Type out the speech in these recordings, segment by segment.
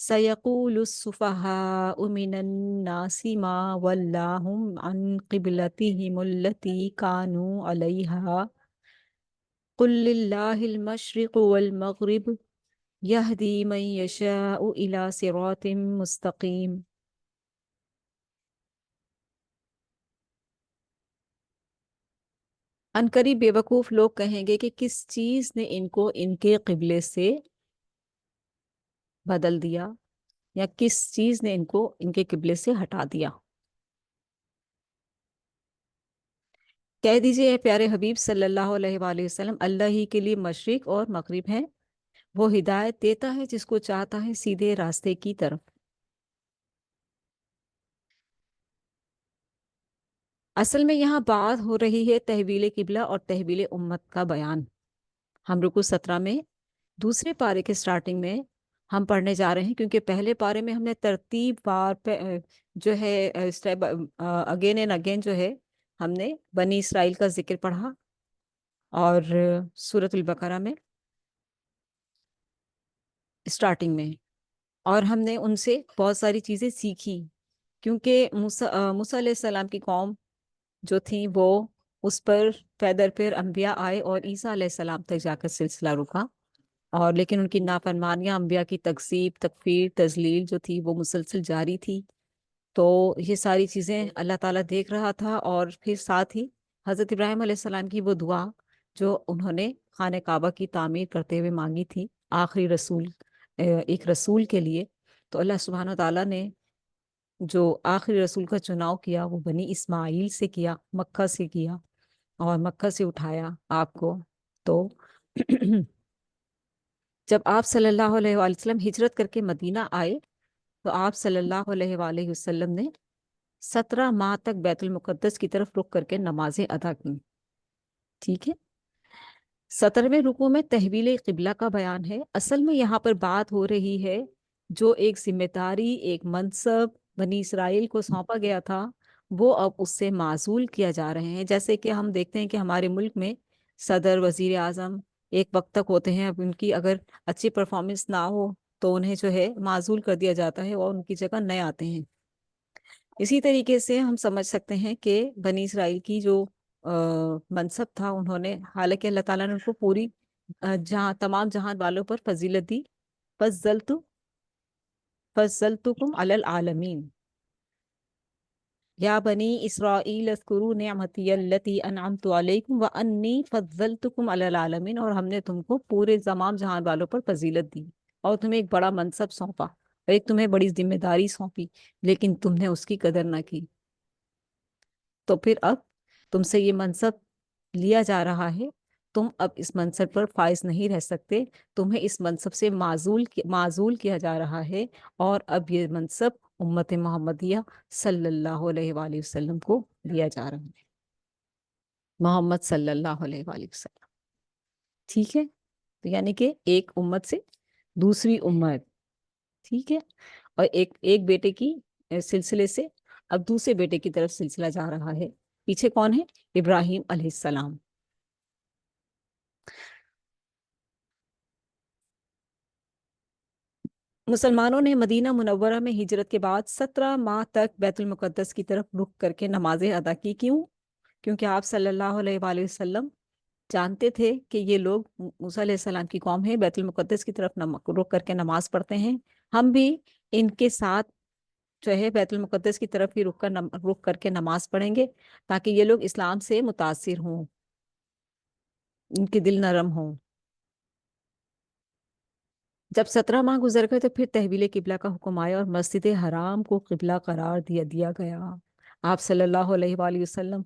سَيَقُولُ السُّفَهَاءُ مِنَ النَّاسِ مَا وَلَّاهُمْ عَنْ قِبْلَتِهِمُ الَّتِي كَانُوا عَلَيْهَا قُلْ لِلَّهِ الْمَشْرِقُ وَالْمَغْرِبُ يَهْدِي مَن يَشَاءُ إِلَى صِرَاطٍ مُّسْتَقِيمٍ۔ عنقریب بیوقوف لوگ کہیں گے کہ کس چیز نے ان کو ان کے قبلے سے بدل دیا، یا کس چیز نے ان کو ان کے قبلے سے ہٹا دیا۔ کہہ دیجئے اے پیارے حبیب صلی اللہ علیہ وآلہ وسلم، اللہ ہی کے لیے مشرق اور مغرب ہیں، وہ ہدایت دیتا ہے جس کو چاہتا ہے سیدھے راستے کی طرف۔ اصل میں یہاں بات ہو رہی ہے تحویل قبلہ اور تحویل امت کا بیان۔ ہم رکوع 17 میں دوسرے پارے کے سٹارٹنگ میں ہم پڑھنے جا رہے ہیں، کیونکہ پہلے پارے میں ہم نے ترتیب وار جو ہے اسٹیپ اگین اینڈ اگین جو ہے ہم نے بنی اسرائیل کا ذکر پڑھا، اور سورۃ البقرہ میں اسٹارٹنگ میں، اور ہم نے ان سے بہت ساری چیزیں سیکھی، کیونکہ موسیٰ علیہ السلام کی قوم جو تھیں وہ اس پر پیدر پھر انبیاء آئے اور عیسیٰ علیہ السلام تک جا کر سلسلہ رکا، اور لیکن ان کی نافرمانیاں، انبیاء کی تکذیب، تکفیر، تضلیل جو تھی وہ مسلسل جاری تھی۔ تو یہ ساری چیزیں اللہ تعالیٰ دیکھ رہا تھا، اور پھر ساتھ ہی حضرت ابراہیم علیہ السلام کی وہ دعا جو انہوں نے خانہ کعبہ کی تعمیر کرتے ہوئے مانگی تھی، آخری رسول ایک رسول کے لیے، تو اللہ سبحانہ وتعالیٰ نے جو آخری رسول کا چناؤ کیا وہ بنی اسماعیل سے کیا، مکہ سے کیا، اور مکہ سے اٹھایا آپ کو۔ تو جب آپ صلی اللہ علیہ وآلہ وسلم ہجرت کر کے مدینہ آئے تو آپ صلی اللہ علیہ وآلہ وسلم نے 17 ماہ تک بیت المقدس کی طرف رخ کر کے نمازیں ادا کی۔ ٹھیک ہے، 17ویں رکوع میں تحویل قبلہ کا بیان ہے۔ اصل میں یہاں پر بات ہو رہی ہے جو ایک ذمہ داری، ایک منصب بنی اسرائیل کو سونپا گیا تھا، وہ اب اس سے معزول کیا جا رہے ہیں۔ جیسے کہ ہم دیکھتے ہیں کہ ہمارے ملک میں صدر، وزیر اعظم ایک وقت تک ہوتے ہیں، اب ان کی اگر اچھی پرفارمنس نہ ہو تو انہیں جو ہے معزول کر دیا جاتا ہے اور ان کی جگہ نئے آتے ہیں۔ اسی طریقے سے ہم سمجھ سکتے ہیں کہ بنی اسرائیل کی جو منصب تھا، انہوں نے، حالانکہ اللہ تعالیٰ نے ان کو پوری جہاں تمام جہان والوں پر فضیلت دی، فضلتکم علی العالمین، یا بنی اسرائیل اذکروا نعمتی التی انعمت علیکم وانی فضلتکم علی العالمین، اور ہم نے تم کو پورے تمام جہان والوں پر فضیلت دی اور تمہیں ایک بڑا منصب سونپا، ایک تمہیں بڑی ذمہ داری سونپی، لیکن تم نے اس کی قدر نہ کی۔ تو پھر اب تم سے یہ منصب لیا جا رہا ہے، تم اب اس منصب پر فائز نہیں رہ سکتے، تمہیں اس منصب سے معزول کیا جا رہا ہے، اور اب یہ منصب امت محمدیہ صلی اللہ علیہ وآلہ وسلم کو دیا جا رہا ہے، محمد صلی اللہ علیہ وآلہ وسلم۔ ٹھیک ہے، تو یعنی کہ ایک امت سے دوسری امت، ٹھیک ہے، اور ایک بیٹے کی سلسلے سے اب دوسرے بیٹے کی طرف سلسلہ جا رہا ہے۔ پیچھے کون ہے؟ ابراہیم علیہ السلام۔ مسلمانوں نے مدینہ منورہ میں ہجرت کے بعد 17 ماہ تک بیت المقدس کی طرف رخ کر کے نمازیں ادا کی۔ کیوں؟ کیونکہ آپ صلی اللہ علیہ وآلہ وسلم جانتے تھے کہ یہ لوگ موسیٰ علیہ السلام کی قوم ہے، بیت المقدس کی طرف رخ کر کے نماز پڑھتے ہیں، ہم بھی ان کے ساتھ جو ہے بیت المقدس کی طرف ہی رخ کر کے نماز پڑھیں گے، تاکہ یہ لوگ اسلام سے متاثر ہوں، ان کے دل نرم ہوں۔ جب 17 ماہ گزر گئے تو پھر تحویل قبلہ کا حکم آیا اور مسجد حرام کو قبلہ قرار دیا گیا۔ آپ صلی اللہ علیہ وآلہ وسلم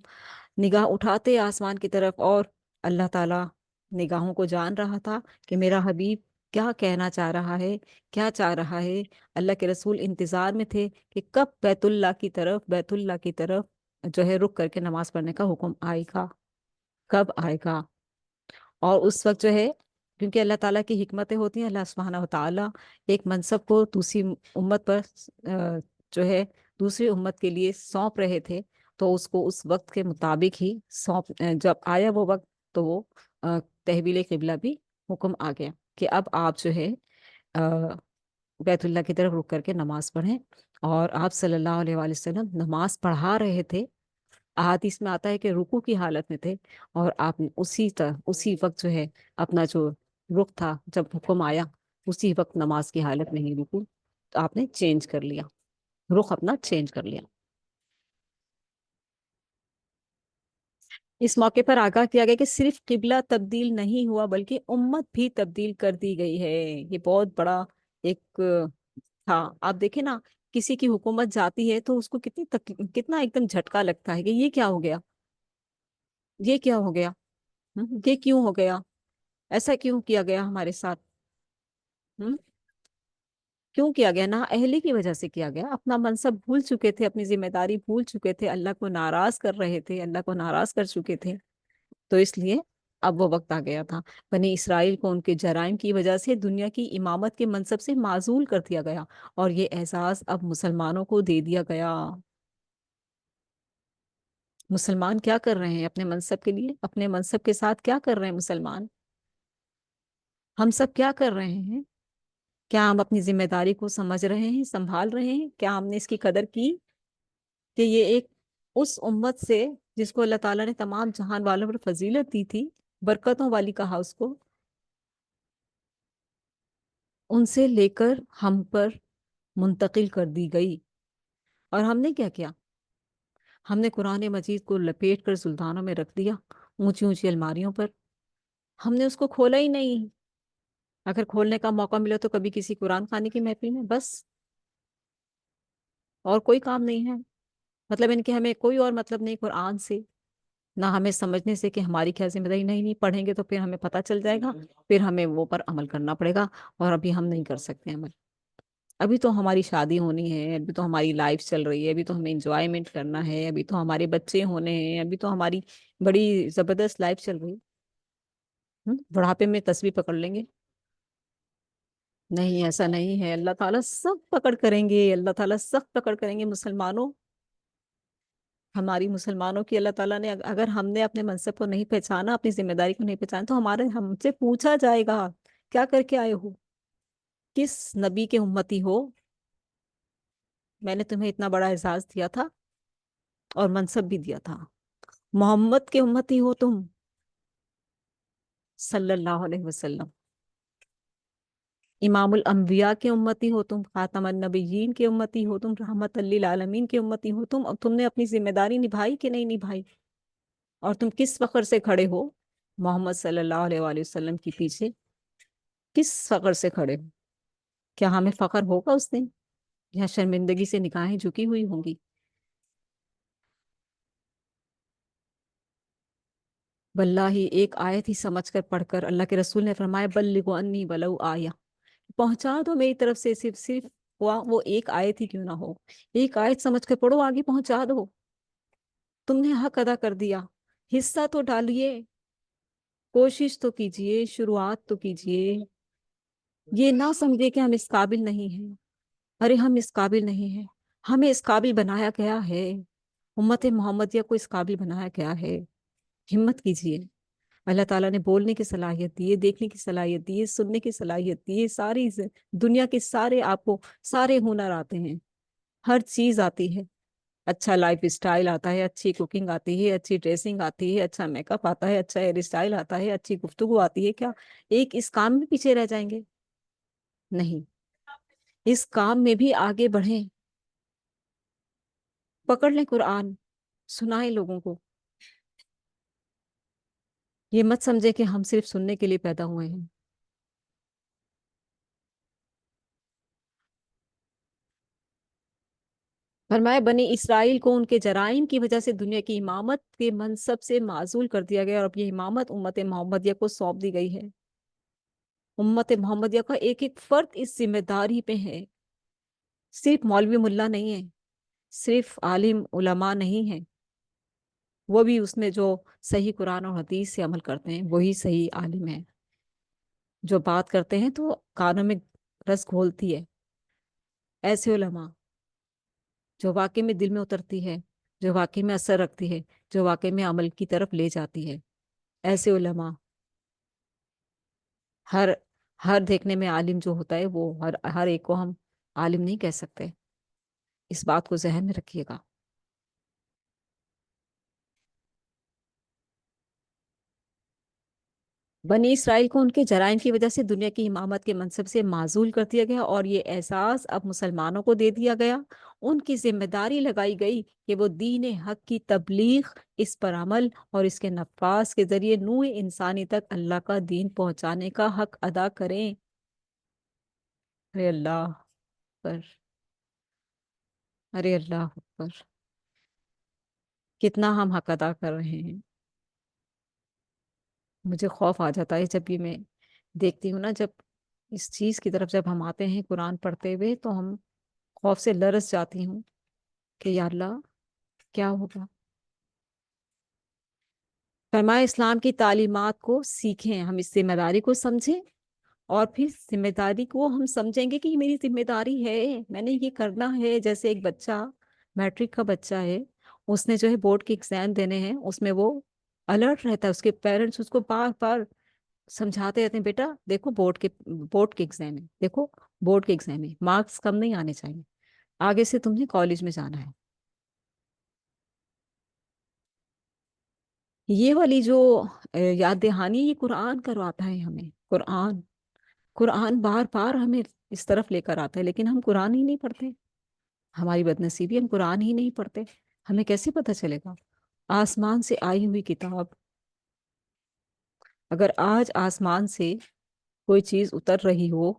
نگاہ اٹھاتے آسمان کی طرف، اور اللہ تعالیٰ نگاہوں کو جان رہا تھا کہ میرا حبیب کیا کہنا چاہ رہا ہے، کیا چاہ رہا ہے۔ اللہ کے رسول انتظار میں تھے کہ کب بیت اللہ کی طرف جو ہے رک کر کے نماز پڑھنے کا حکم آئے گا، کب آئے گا۔ اور اس وقت جو ہے، کیونکہ اللہ تعالیٰ کی حکمتیں ہوتی ہیں، اللہ سبحانہ و تعالیٰ ایک منصب کو دوسری امت پر جو ہے دوسری امت کے لیے سونپ رہے تھے، تو اس کو اس وقت کے مطابق ہی جب آیا وہ وقت، تو وہ تحویل قبلہ بھی حکم آ گیا کہ اب آپ جو ہے بیت اللہ کی طرف رک کر کے نماز پڑھیں. اور آپ صلی اللہ علیہ وآلہ وسلم نماز پڑھا رہے تھے. احادیث میں آتا ہے کہ رکوع کی حالت میں تھے، اور آپ نے اسی وقت جو ہے اپنا جو رخ تھا، جب حکم آیا اسی وقت نماز کی حالت میں ہی رکوع، تو آپ نے چینج کر لیا، رخ اپنا چینج کر لیا. اس موقع پر آگاہ کیا گیا کہ صرف قبلہ تبدیل نہیں ہوا بلکہ امت بھی تبدیل کر دی گئی ہے. یہ بہت بڑا ایک تھا. آپ دیکھیں نا، کسی کی حکومت جاتی ہے تو اس کو کتنا ایک دم جھٹکا لگتا ہے کہ یہ کیا ہو گیا، یہ کیا ہو گیا، یہ کیوں ہو گیا، ایسا کیوں کیا گیا ہمارے ساتھ. ہم؟ کیوں کیا گیا؟ نا اہلی کی وجہ سے کیا گیا. اپنا منصب بھول چکے تھے، اپنی ذمہ داری بھول چکے تھے، اللہ کو ناراض کر رہے تھے، اللہ کو ناراض کر چکے تھے. تو اس لیے اب وہ وقت آ گیا تھا. بنی اسرائیل کو ان کے جرائم کی وجہ سے دنیا کی امامت کے منصب سے معزول کر دیا گیا، اور یہ اعزاز اب مسلمانوں کو دے دیا گیا. مسلمان کیا کر رہے ہیں اپنے منصب کے لیے؟ اپنے منصب کے ساتھ کیا کر رہے ہیں مسلمان؟ ہم سب کیا کر رہے ہیں؟ کیا ہم اپنی ذمہ داری کو سمجھ رہے ہیں، سنبھال رہے ہیں؟ کیا ہم نے اس کی قدر کی کہ یہ ایک اس امت سے جس کو اللہ تعالیٰ نے تمام جہان والوں پر فضیلت دی تھی، برکتوں والی کہا اس کو، ان سے لے کر ہم پر منتقل کر دی گئی. اور ہم نے کیا کیا؟ ہم نے قرآن مجید کو لپیٹ کر سلطانوں میں رکھ دیا، اونچی اونچی الماریوں پر. ہم نے اس کو کھولا ہی نہیں. اگر کھولنے کا موقع ملا تو کبھی کسی قرآن خوانی کی محفل میں، بس. اور کوئی کام نہیں ہے. مطلب ان کے ہمیں کوئی اور مطلب نہیں قرآن سے، نہ ہمیں سمجھنے سے کہ ہماری کیا ذمہ داری. نہیں نہیں پڑھیں گے تو پھر ہمیں پتہ چل جائے گا، پھر ہمیں وہ پر عمل کرنا پڑے گا. اور ابھی ہم نہیں کر سکتے عمل. ابھی تو ہماری شادی ہونی ہے، ابھی تو ہماری لائف چل رہی ہے، ابھی تو ہمیں انجوائمنٹ کرنا ہے، ابھی تو ہمارے بچے ہونے ہیں، ابھی تو ہماری بڑی زبردست لائف چل رہی ہے. بڑھاپے میں تسبیح پکڑ لیں گے؟ نہیں، ایسا نہیں ہے. اللہ تعالیٰ سخت پکڑ کریں گے، اللہ تعالیٰ سخت پکڑ کریں گے مسلمانوں. ہماری مسلمانوں کی اللہ تعالیٰ نے اگر ہم نے اپنے منصب کو نہیں پہچانا، اپنی ذمہ داری کو نہیں پہچانا، تو ہم سے پوچھا جائے گا کیا کر کے آئے ہو، کس نبی کے امتی ہو. میں نے تمہیں اتنا بڑا اعزاز دیا تھا اور منصب بھی دیا تھا. محمد کے امتی ہو تم، صلی اللہ علیہ وسلم. امام الانبیاء کے امتی ہو تم، خاتم النبیین کے امتی ہو تم، رحمت للعالمین کے امتی ہو تم. اور تم نے اپنی ذمہ داری نبھائی کہ نہیں نبھائی؟ اور تم کس فخر سے کھڑے ہو محمد صلی اللہ علیہ وآلہ وسلم کے پیچھے؟ کس فخر سے کھڑے ہو؟ کیا ہمیں فخر ہوگا اس دن؟ یا شرمندگی سے نگاہیں جھکی ہوئی ہوں گی؟ واللہ ایک آیت ہی سمجھ کر پڑھ کر اللہ کے رسول نے فرمایا بلغوا انی ولو آیہ، پہنچا دو میری طرف سے صرف وہ ایک آیت ہی کیوں نہ ہو. ایک آیت سمجھ کر پڑھو، آگے پہنچا دو. تم نے حق ادا کر دیا. حصہ تو ڈالیے، کوشش تو کیجئے، شروعات تو کیجئے. یہ نہ سمجھے کہ ہم اس قابل نہیں ہیں. ارے ہم اس قابل نہیں ہیں، ہمیں اس قابل بنایا گیا ہے. امت محمدیہ کو اس قابل بنایا گیا ہے. ہمت کیجئے. اللہ تعالیٰ نے بولنے کی صلاحیت دی ہے، دیکھنے کی صلاحیت دی ہے، سننے کی صلاحیت دی ہے. دنیا کے سارے آپ کو سارے ہنر آتے ہیں، ہر چیز آتی ہے. اچھا لائف اسٹائل آتا ہے، اچھی کوکنگ آتی ہے، اچھی ڈریسنگ آتی ہے، اچھا میک اپ آتا ہے، اچھا ہیئر اسٹائل آتا ہے، اچھی گفتگو آتی ہے. کیا ایک اس کام میں پیچھے رہ جائیں گے؟ نہیں، اس کام میں بھی آگے بڑھیں. پکڑ لیں قرآن، سنائیں لوگوں کو. یہ مت سمجھے کہ ہم صرف سننے کے لیے پیدا ہوئے ہیں. فرمایا بنی اسرائیل کو ان کے جرائم کی وجہ سے دنیا کی امامت کے منصب سے معزول کر دیا گیا، اور اب یہ امامت امت محمدیہ کو سونپ دی گئی ہے. امت محمدیہ کا ایک ایک فرد اس ذمہ داری پہ ہے. صرف مولوی ملا نہیں ہے، صرف عالم علماء نہیں ہیں. وہ بھی اس میں جو صحیح قرآن اور حدیث سے عمل کرتے ہیں وہی صحیح عالم ہیں. جو بات کرتے ہیں تو کانوں میں رس گھولتی ہے. ایسے علماء جو واقعی میں دل میں اترتی ہے، جو واقعی میں اثر رکھتی ہے، جو واقعی میں عمل کی طرف لے جاتی ہے. ایسے علماء ہر ہر دیکھنے میں عالم جو ہوتا ہے وہ ہر ہر ایک کو ہم عالم نہیں کہہ سکتے، اس بات کو ذہن میں رکھیے گا۔ بنی اسرائیل کو ان کے جرائم کی وجہ سے دنیا کی امامت کے منصب سے معزول کر دیا گیا، اور یہ احساس اب مسلمانوں کو دے دیا گیا، ان کی ذمہ داری لگائی گئی کہ وہ دین حق کی تبلیغ، اس پر عمل اور اس کے نفاذ کے ذریعے نوع انسانی تک اللہ کا دین پہنچانے کا حق ادا کریں۔ ارے اللہ پر، ارے اللہ پر، کتنا ہم حق ادا کر رہے ہیں۔ مجھے خوف آ جاتا ہے جب یہ میں دیکھتی ہوں نا، جب اس چیز کی طرف جب ہم آتے ہیں قرآن پڑھتے ہوئے تو ہم خوف سے لرز جاتی ہوں کہ یا اللہ کیا ہوگا۔ فرمایا اسلام کی تعلیمات کو سیکھیں، ہم اس ذمہ داری کو سمجھیں، اور پھر ذمہ داری کو ہم سمجھیں گے کہ یہ میری ذمہ داری ہے، میں نے یہ کرنا ہے۔ جیسے ایک بچہ، میٹرک کا بچہ ہے، اس نے جو ہے بورڈ کے ایگزام دینے ہیں، اس میں وہ الرٹ رہتا ہے، اس کے پیرنٹس اس کو بار بار سمجھاتے رہتے ہیں، بیٹا دیکھو بورڈ کے ایگزام ہے، دیکھو بورڈ کے ایگزام ہے، مارکس کم نہیں آنے چاہیے، آگے سے تمہیں کالج میں جانا ہے۔ یہ والی جو یاد دہانی، یہ قرآن کرواتا ہے ہمیں، قرآن، قرآن بار بار ہمیں اس طرف لے کر آتا ہے، لیکن ہم قرآن ہی نہیں پڑھتے۔ ہماری بدنصیبی، ہم قرآن ہی نہیں پڑھتے، ہمیں کیسے پتہ چلے گا؟ آسمان سے آئی ہوئی کتاب، اگر آج آسمان سے کوئی چیز اتر رہی ہو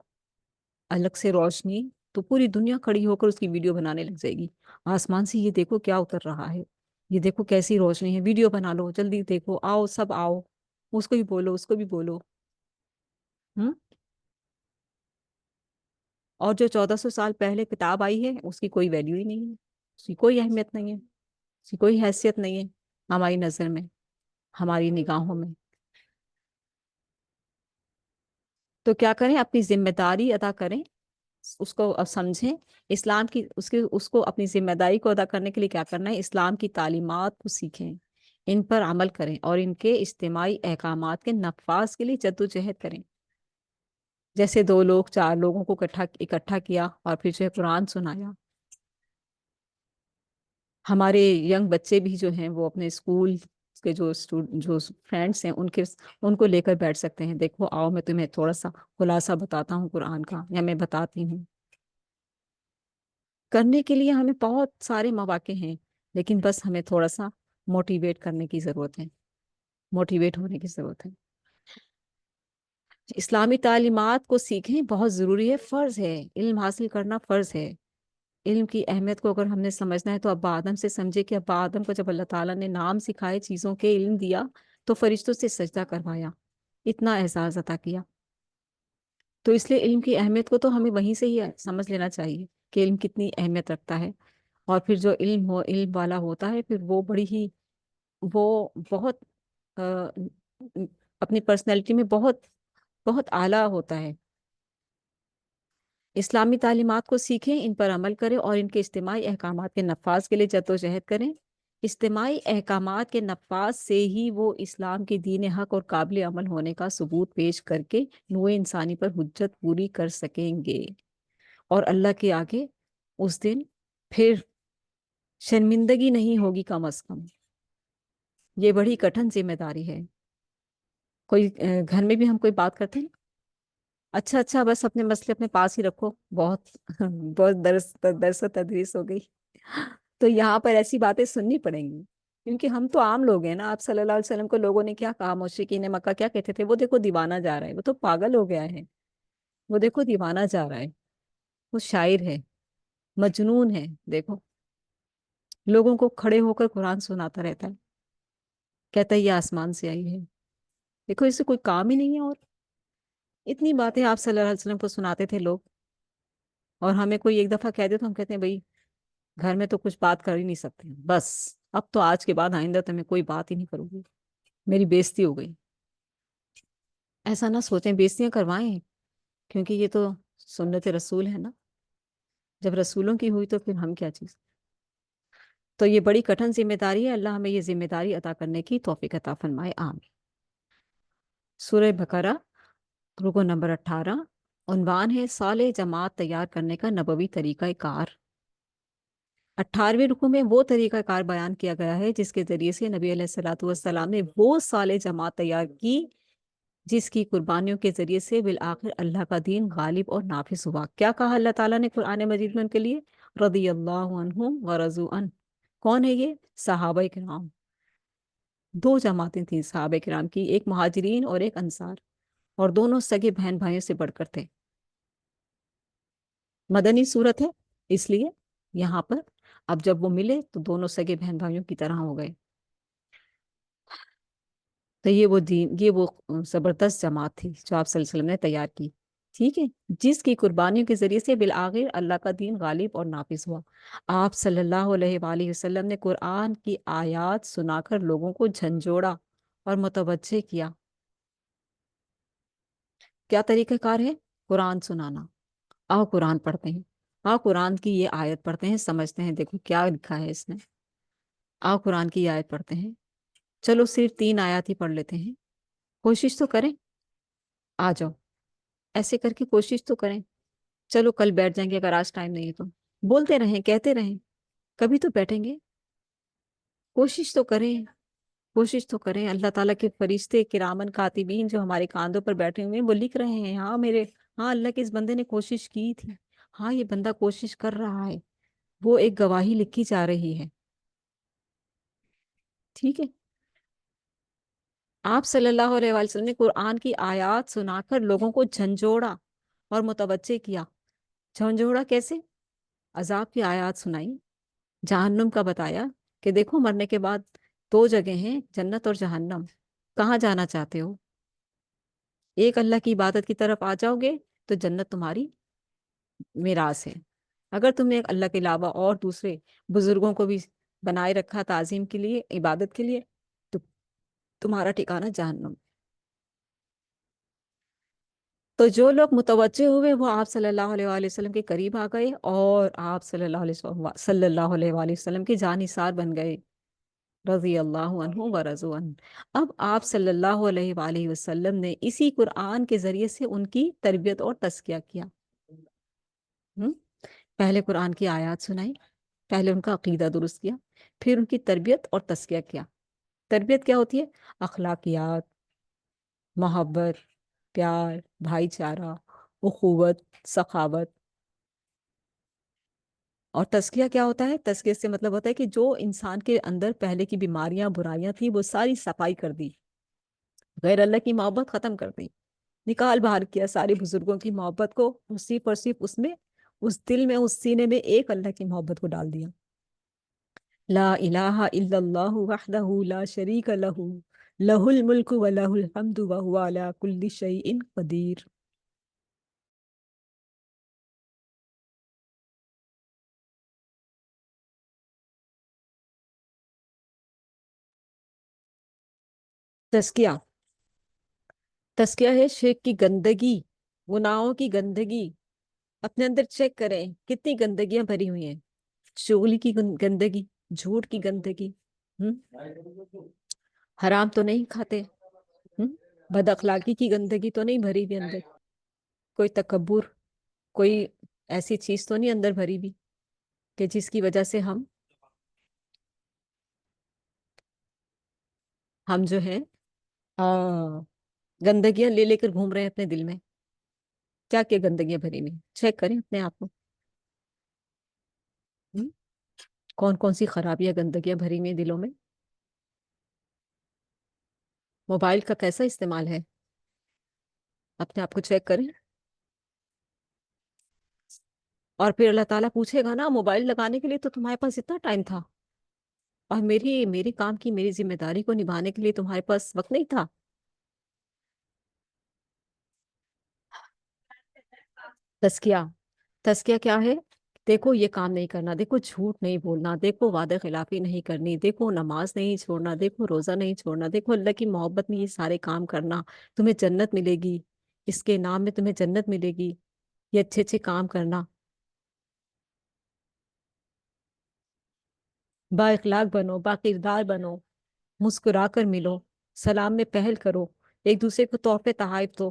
الگ سے روشنی، تو پوری دنیا کھڑی ہو کر اس کی ویڈیو بنانے لگ جائے گی۔ آسمان سے یہ دیکھو کیا اتر رہا ہے، یہ دیکھو کیسی روشنی ہے، ویڈیو بنا لو جلدی، دیکھو آؤ سب آؤ، اس کو بھی بولو، اس کو بھی بولو۔ ہم اور جو 1400 سال پہلے کتاب آئی ہے اس کی کوئی ویلیو ہی نہیں ہے، اس کی کوئی اہمیت نہیں ہے، اس کی کوئی حیثیت نہیں ہے ہماری نظر میں، ہماری نگاہوں میں۔ تو کیا کریں؟ اپنی ذمہ داری ادا کریں، اس کو اب سمجھیں، اسلام کی اس کو اپنی ذمہ داری کو ادا کرنے کے لیے کیا کرنا ہے؟ اسلام کی تعلیمات کو سیکھیں، ان پر عمل کریں، اور ان کے اجتماعی احکامات کے نفاذ کے لیے جدوجہد کریں۔ جیسے دو لوگ، چار لوگوں کو اکٹھا کیا اور پھر جو ہے قرآن سنایا۔ ہمارے ینگ بچے بھی جو ہیں وہ اپنے اسکول کے جو فرینڈس ہیں ان کو لے کر بیٹھ سکتے ہیں، دیکھو آؤ میں تمہیں تھوڑا سا خلاصہ بتاتا ہوں قرآن کا، یا میں بتاتی ہوں۔ کرنے کے لیے ہمیں بہت سارے مواقع ہیں، لیکن بس ہمیں تھوڑا سا موٹیویٹ کرنے کی ضرورت ہے، موٹیویٹ ہونے کی ضرورت ہے۔ اسلامی تعلیمات کو سیکھیں، بہت ضروری ہے، فرض ہے، علم حاصل کرنا فرض ہے۔ علم کی اہمیت کو اگر ہم نے سمجھنا ہے تو ابا آدم سے سمجھے کہ ابا آدم کو جب اللہ تعالیٰ نے نام سکھائے، چیزوں کے علم دیا، تو فرشتوں سے سجدہ کروایا، اتنا اعزاز عطا کیا۔ تو اس لیے علم کی اہمیت کو تو ہمیں وہیں سے ہی سمجھ لینا چاہیے کہ علم کتنی اہمیت رکھتا ہے۔ اور پھر جو علم والا ہوتا ہے، پھر وہ بڑی ہی، وہ بہت آ، اپنی پرسنالٹی میں بہت بہت اعلیٰ ہوتا ہے۔ اسلامی تعلیمات کو سیکھیں، ان پر عمل کریں، اور ان کے اجتماعی احکامات کے نفاذ کے لیے جدوجہد کریں۔ اجتماعی احکامات کے نفاذ سے ہی وہ اسلام کے دین حق اور قابل عمل ہونے کا ثبوت پیش کر کے نوع انسانی پر حجت پوری کر سکیں گے، اور اللہ کے آگے اس دن پھر شرمندگی نہیں ہوگی کم از کم۔ یہ بڑی کٹھن ذمہ داری ہے۔ کوئی گھر میں بھی ہم کوئی بات کرتے ہیں، اچھا اچھا بس اپنے مسئلے اپنے پاس ہی رکھو، بہت بہت درس و تدریس ہو گئی، تو یہاں پر ایسی باتیں سننی پڑیں گی، کیونکہ ہم تو عام لوگ ہیں نا۔ آپ صلی اللہ علیہ وسلم کو لوگوں نے کیا کہا، مشرکین مکہ کیا کہتے تھے؟ وہ دیکھو دیوانہ جا رہا ہے، وہ تو پاگل ہو گیا ہے، وہ دیکھو دیوانہ جا رہا ہے، وہ شاعر ہے، مجنون ہے، دیکھو لوگوں کو کھڑے ہو کر قرآن سناتا رہتا ہے، کہتا ہے یہ آسمان سے آئی ہے، دیکھو اس سے کوئی کام ہی نہیں ہے۔ اور اتنی باتیں آپ صلی اللہ علیہ وسلم کو سناتے تھے لوگ، اور ہمیں کوئی ایک دفعہ کہہ دے تو ہم کہتے ہیں بھائی گھر میں تو کچھ بات کر ہی نہیں سکتے، بس اب تو آج کے بعد آئندہ تو میں کوئی بات ہی نہیں کروں گی، میری بےزتی ہو گئی۔ ایسا نہ سوچیں، بےزتیاں کروائیں، کیونکہ یہ تو سنت رسول ہے نا، جب رسولوں کی ہوئی تو پھر ہم کیا چیز۔ تو یہ بڑی کٹھن ذمہ داری ہے، اللہ ہمیں یہ ذمہ داری عطا کرنے کی توفیق عطا فرمائے، آمین۔ سورہ بقرہ رکو نمبر 18، عنوان ہے صالح جماعت تیار کرنے کا نبوی طریقہ کار۔ 18ویں رکو میں وہ طریقہ کار بیان کیا گیا ہے جس کے ذریعے سے نبی علیہ الصلوۃ والسلام نے وہ صالح جماعت تیار کی جس کی قربانیوں کے ذریعے سے بالآخر اللہ کا دین غالب اور نافذ ہوا۔ کیا کہا اللہ تعالیٰ نے قرآن مجید میں ان کے لیے؟ رضی اللہ عنہم ورضوا عنہ۔ کون ہے یہ؟ صحابہ کرام۔ دو جماعتیں تھیں صحابہ کرام کی، ایک مہاجرین اور ایک انصار، اور دونوں سگے بہن بھائیوں سے بڑھ کر تھے۔ مدنی صورت ہے، اس لیے یہاں پر اب جب وہ ملے تو دونوں سگے بہن بھائیوں کی طرح ہو گئے۔ تو یہ وہ دین، یہ وہ زبردست جماعت تھی جو آپ صلی اللہ علیہ وسلم نے تیار کی، ٹھیک ہے، جس کی قربانیوں کے ذریعے سے بالآخر اللہ کا دین غالب اور نافذ ہوا۔ آپ صلی اللہ علیہ وآلہ وسلم نے قرآن کی آیات سنا کر لوگوں کو جھنجھوڑا اور متوجہ کیا۔ کیا طریقہ کار ہے؟ قرآن سنانا۔ آؤ قرآن پڑھتے ہیں، آؤ قرآن کی یہ آیت پڑھتے ہیں، سمجھتے ہیں دیکھو کیا لکھا ہے اس میں۔ آؤ قرآن کی یہ آیت پڑھتے ہیں، چلو صرف 3 آیات ہی پڑھ لیتے ہیں، کوشش تو کریں، آ جاؤ، ایسے کر کے کوشش تو کریں۔ چلو کل بیٹھ جائیں گے اگر آج ٹائم نہیں ہے تو، بولتے رہیں، کہتے رہیں، کبھی تو بیٹھیں گے۔ کوشش تو کریں، کوشش تو کریں۔ اللہ تعالیٰ کے فرشتے کرامن کاتبین جو ہمارے کاندھوں پر بیٹھے ہوئے ہیں وہ لکھ رہے ہیں، ہاں میرے، ہاں اللہ کے اس بندے نے کوشش کی تھی، ہاں یہ بندہ کوشش کر رہا ہے، وہ ایک گواہی لکھی جا رہی ہے، ٹھیک ہے۔ آپ صلی اللہ علیہ وآلہ وسلم نے قرآن کی آیات سنا کر لوگوں کو جھنجھوڑا اور متوجہ کیا۔ جھنجھوڑا کیسے؟ عذاب کی آیات سنائی، جہنم کا بتایا کہ دیکھو مرنے کے بعد 2 جگہ ہیں، جنت اور جہنم، کہاں جانا چاہتے ہو؟ ایک اللہ کی عبادت کی طرف آ جاؤ گے تو جنت تمہاری میراث ہے، اگر تم نے ایک اللہ کے علاوہ اور دوسرے بزرگوں کو بھی بنائے رکھا تعظیم کے لیے، عبادت کے لیے، تو تمہارا ٹھکانہ جہنم۔ تو جو لوگ متوجہ ہوئے وہ آپ صلی اللہ علیہ وآلہ وسلم کے قریب آ گئے اور آپ صلی اللہ علیہ وآلہ وسلم کے جانثار بن گئے، رضی اللہ عنہ ورضوا عنہ۔ اب آپ صلی اللہ علیہ وآلہ وسلم نے اسی قرآن کے ذریعے سے ان کی تربیت اور تزکیہ کیا۔ ہم؟ پہلے قرآن کی آیات سنائی، پہلے ان کا عقیدہ درست کیا، پھر ان کی تربیت اور تزکیہ کیا۔ تربیت کیا ہوتی ہے؟ اخلاقیات، محبت، پیار، بھائی چارہ، اخوت، سخاوت۔ اور تزکیہ کیا ہوتا ہے؟ تزکیہ سے مطلب ہوتا ہے کہ جو انسان کے اندر پہلے کی بیماریاں برائیاں تھیں وہ ساری صفائی کر دی، غیر اللہ کی محبت ختم کر دی، نکال باہر کیا سارے بزرگوں کی محبت کو، صرف اور صرف اس میں، اس دل میں، اس سینے میں ایک اللہ کی محبت کو ڈال دیا۔ لا الہ الا اللہ وحدہ لا شریک لہ، لہ الملک و لہ الحمد وہو علی کل شیء قدیر۔ تزکیہ، تزکیہ ہے شرک کی گندگی، گناہوں کی گندگی، اپنے اندر چیک کریں کتنی گندگیاں بھری ہوئی ہیں، چغلی کی گندگی، جھوٹ کی گندگی، ہم؟ حرام تو نہیں کھاتے، ہم؟ بد اخلاقی کی گندگی تو نہیں بھری ہوئی اندر، کوئی تکبر، کوئی ایسی چیز تو نہیں اندر بھری ہوئی کہ جس کی وجہ سے ہم جو ہے گندگیاں لے لے کر گھوم رہے ہیں اپنے دل میں۔ کیا کیا گندگیاں بھری ہوئی ہیں؟ چیک کریں اپنے آپ کو، ہم؟ کون کون سی خرابیاں گندگیاں بھری ہوئی ہیں دلوں میں؟ موبائل کا کیسا استعمال ہے؟ اپنے آپ کو چیک کریں، اور پھر اللہ تعالیٰ پوچھے گا نا موبائل لگانے کے لیے تو تمہارے پاس اتنا ٹائم تھا، اور میری کام کی، میری ذمہ داری کو نبھانے کے لیے تمہارے پاس وقت نہیں تھا۔ تزکیہ، تزکیہ کیا ہے؟ دیکھو یہ کام نہیں کرنا، دیکھو جھوٹ نہیں بولنا، دیکھو وعدہ خلافی نہیں کرنی، دیکھو نماز نہیں چھوڑنا، دیکھو روزہ نہیں چھوڑنا، دیکھو اللہ کی محبت میں یہ سارے کام کرنا، تمہیں جنت ملے گی، اس کے نام میں تمہیں جنت ملے گی، یہ اچھے اچھے کام کرنا، با اخلاق بنو، با کردار بنو، مسکرا کر ملو، سلام میں پہل کرو، ایک دوسرے کو تحفے تحائف دو،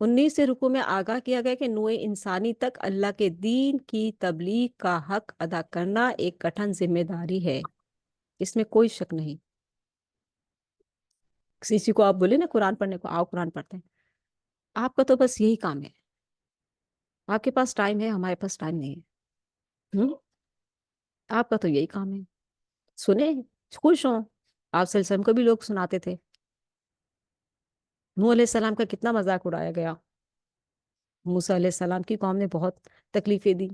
19 رکوع میں آگاہ کیا گیا کہ نوع انسانی تک اللہ کے دین کی تبلیغ کا حق ادا کرنا ایک کٹھن ذمہ داری ہے، اس میں کوئی شک نہیں۔ کسی کو آپ بولے نا قرآن پڑھنے کو، آؤ قرآن پڑھتے ہیں، آپ کا تو بس یہی کام ہے۔ آپ کے پاس ٹائم ہے، ہمارے پاس ٹائم نہیں ہے۔ آپ کا تو یہی کام ہے، سنیں، خوش ہوں۔ آپ صلی اللہ علیہ وسلم کو بھی لوگ سناتے تھے، نوح علیہ السلام کا کتنا مذاق اڑایا گیا، موسیٰ علیہ السلام کی قوم نے بہت تکلیفیں دی۔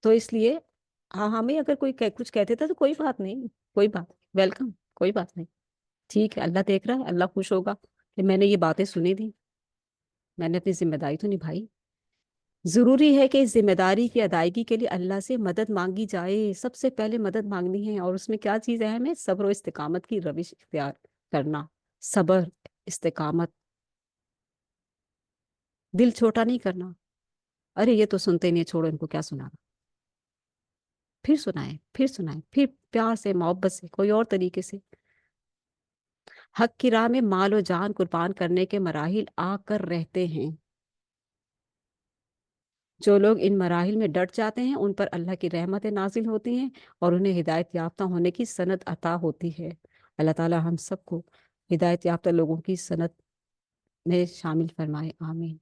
تو اس لیے ہاں، ہمیں اگر کوئی کچھ کہتے تھے تو کوئی بات نہیں، کوئی بات، ویلکم، کوئی بات نہیں، ٹھیک ہے، اللہ دیکھ رہا ہے، اللہ خوش ہوگا کہ میں نے یہ باتیں سنی تھی، میں نے اپنی ذمہ داری تو نبھائی۔ ضروری ہے کہ اس ذمہ داری کی ادائیگی کے لیے اللہ سے مدد مانگی جائے، سب سے پہلے مدد مانگنی ہے، اور اس میں کیا چیز اہم ہے؟ صبر و استقامت کی روش اختیار کرنا، صبر، استقامت، دل چھوٹا نہیں کرنا، ارے یہ تو سنتے نہیں، چھوڑو ان کو، کیا سنانا، پھر سنائیں، پھر سنائیں، پھر پیار سے، محبت سے، کوئی اور طریقے سے۔ حق کی راہ میں مال و جان قربان کرنے کے مراحل آ کر رہتے ہیں، جو لوگ ان مراحل میں ڈٹ جاتے ہیں ان پر اللہ کی رحمتیں نازل ہوتی ہیں اور انہیں ہدایت یافتہ ہونے کی سند عطا ہوتی ہے۔ اللہ تعالی ہم سب کو ہدایت یافتہ لوگوں کی سند میں شامل فرمائے، آمین۔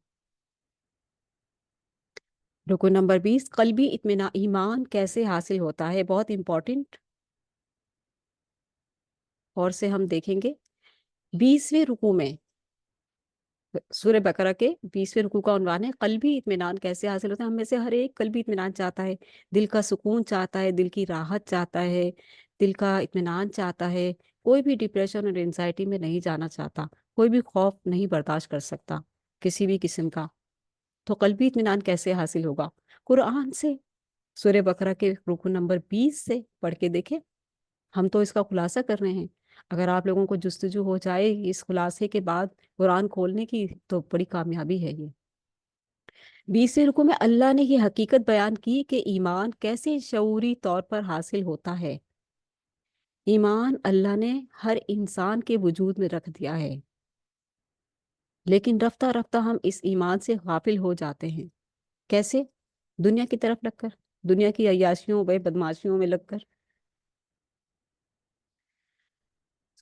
رکن نمبر 20، قلبی اطمینان، ایمان کیسے حاصل ہوتا ہے؟ بہت امپورٹنٹ، اور سے ہم دیکھیں گے 20ویں رکوع میں، سورہ بقرہ کے 20ویں رکوع کا عنوان ہے قلبی اطمینان کیسے حاصل ہوتا ہے۔ ہم میں سے ہر ایک قلبی اطمینان چاہتا ہے، دل کا سکون چاہتا ہے، دل کی راحت چاہتا ہے، دل کا اطمینان چاہتا ہے، کوئی بھی ڈپریشن اور انزائٹی میں نہیں جانا چاہتا، کوئی بھی خوف نہیں برداشت کر سکتا کسی بھی قسم کا۔ تو قلبی اطمینان کیسے حاصل ہوگا؟ قرآن سے، سورہ بقرہ کے رکوع نمبر 20 سے پڑھ کے دیکھیں، ہم تو اس کا خلاصہ کر رہے ہیں۔ اگر آپ لوگوں کو جستجو ہو جائے اس خلاصے کے بعد قرآن کھولنے کی تو بڑی کامیابی ہے یہ۔ 20ویں رکوع میں اللہ نے یہ حقیقت بیان کی کہ ایمان کیسے شعوری طور پر حاصل ہوتا ہے۔ ایمان اللہ نے ہر انسان کے وجود میں رکھ دیا ہے، لیکن رفتہ رفتہ ہم اس ایمان سے غافل ہو جاتے ہیں۔ کیسے؟ دنیا کی طرف لگ کر، دنیا کی عیاشیوں بے بدماشیوں میں لگ کر۔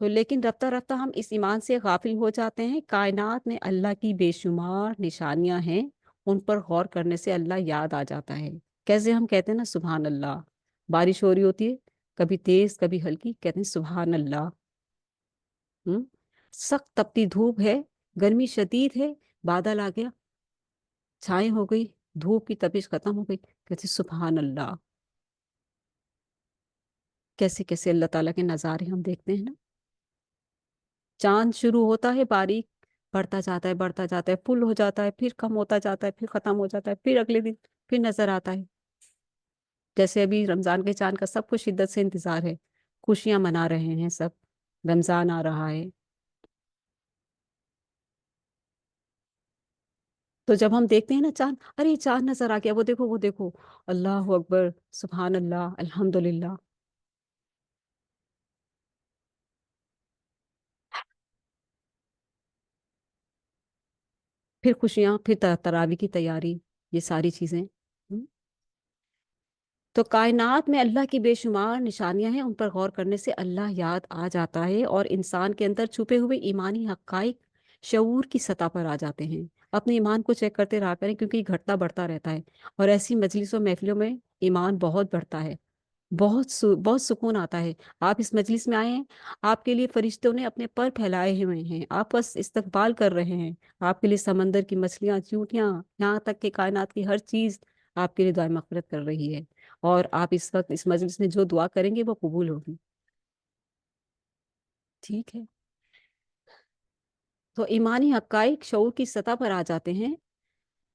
لیکن رفتہ رفتہ ہم اس ایمان سے غافل ہو جاتے ہیں۔ کائنات میں اللہ کی بے شمار نشانیاں ہیں، ان پر غور کرنے سے اللہ یاد آ جاتا ہے۔ کیسے ہم کہتے ہیں نا سبحان اللہ، بارش ہو رہی ہوتی ہے، کبھی تیز کبھی ہلکی، کہتے ہیں سبحان اللہ۔ سخت تپتی دھوپ ہے، گرمی شدید ہے، بادل آ گیا، چھائیں ہو گئی، دھوپ کی تپش ختم ہو گئی، کہتے ہیں سبحان اللہ۔ کیسے کیسے اللہ تعالیٰ کے نظارے ہم دیکھتے ہیں نا۔ چاند شروع ہوتا ہے باریک، بڑھتا جاتا ہے، بڑھتا جاتا ہے، فل ہو جاتا ہے، پھر کم ہوتا جاتا ہے، پھر ختم ہو جاتا ہے، پھر اگلے دن پھر نظر آتا ہے۔ جیسے ابھی رمضان کے چاند کا سب کو شدت سے انتظار ہے، خوشیاں منا رہے ہیں سب، رمضان آ رہا ہے۔ تو جب ہم دیکھتے ہیں نا چاند، ارے چاند نظر آ گیا، وہ دیکھو، وہ دیکھو، اللہ اکبر، سبحان اللہ، الحمدللہ۔ پھر خوشیاں، پھر تراویح کی تیاری، یہ ساری چیزیں۔ تو کائنات میں اللہ کی بے شمار نشانیاں ہیں، ان پر غور کرنے سے اللہ یاد آ جاتا ہے اور انسان کے اندر چھپے ہوئے ایمانی حقائق شعور کی سطح پر آ جاتے ہیں۔ اپنے ایمان کو چیک کرتے رہا کریں، کیونکہ یہ گھٹتا بڑھتا رہتا ہے، اور ایسی مجلس و محفلوں میں ایمان بہت بڑھتا ہے، بہت سکون آتا ہے۔ آپ اس مجلس میں آئے ہیں، آپ کے لیے فرشتوں نے اپنے پر پھیلائے ہوئے ہیں، آپ بس استقبال کر رہے ہیں، آپ کے لیے سمندر کی مچھلیاں، چیونٹیاں، یہاں تک کہ کائنات کی ہر چیز آپ کے لیے دعائیں مغفرت کر رہی ہے، اور آپ اس وقت اس مجلس میں جو دعا کریں گے وہ قبول ہوگی۔ ٹھیک ہے، تو ایمانی حقائق شعور کی سطح پر آ جاتے ہیں۔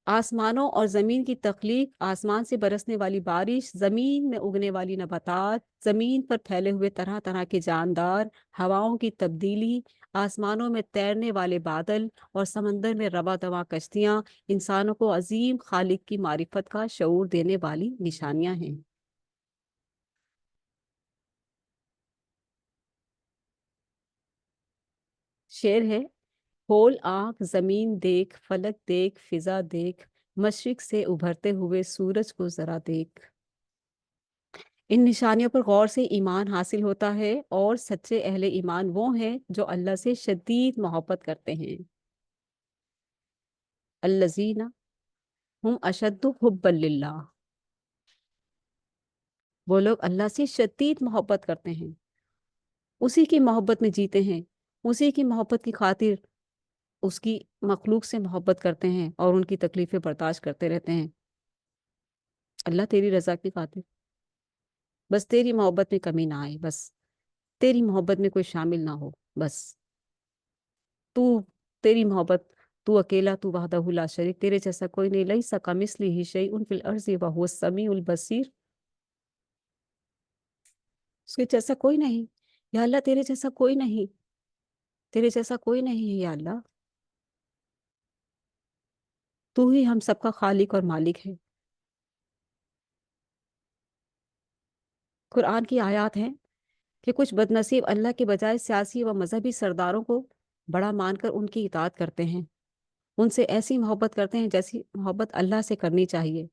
آسمانوں اور زمین کی تخلیق، آسمان سے برسنے والی بارش، زمین میں اگنے والی نباتات، زمین پر پھیلے ہوئے طرح طرح کے جاندار، ہواؤں کی تبدیلی، آسمانوں میں تیرنے والے بادل اور سمندر میں رواں دواں کشتیاں، انسانوں کو عظیم خالق کی معرفت کا شعور دینے والی نشانیاں ہیں۔ شعر ہے، کھول آنکھ، زمین دیکھ، فلک دیکھ، فضا دیکھ، مشرق سے ابھرتے ہوئے سورج کو ذرا دیکھ۔ ان نشانیوں پر غور سے ایمان حاصل ہوتا ہے، اور سچے اہل ایمان وہ ہیں جو اللہ سے شدید محبت کرتے ہیں۔ الذین ہم اشد حبا للہ، وہ لوگ اللہ سے شدید محبت کرتے ہیں، اسی کی محبت میں جیتے ہیں، اسی کی محبت کی خاطر اس کی مخلوق سے محبت کرتے ہیں اور ان کی تکلیفیں برداشت کرتے رہتے ہیں۔ اللہ تیری رضا کی خاطر، بس تیری محبت میں کمی نہ آئے، بس تیری محبت میں کوئی شامل نہ ہو، بس تو تیری محبت، تو اکیلا، تو وحدہ لا شریک، تیرے جیسا کوئی نہیں، لیس کمثلہ شیء فی الارض وہو السمیع البصیر، اس کے جیسا کوئی نہیں۔ یا اللہ تیرے جیسا کوئی نہیں، تیرے جیسا کوئی نہیں ہے یا اللہ، تو ہی ہم سب کا خالق اور مالک ہے۔ قرآن کی آیات ہیں کہ کچھ بد نصیب اللہ کے بجائے سیاسی و مذہبی سرداروں کو بڑا مان کر ان کی اطاعت کرتے ہیں، ان سے ایسی محبت کرتے ہیں جیسی محبت اللہ سے کرنی چاہیے۔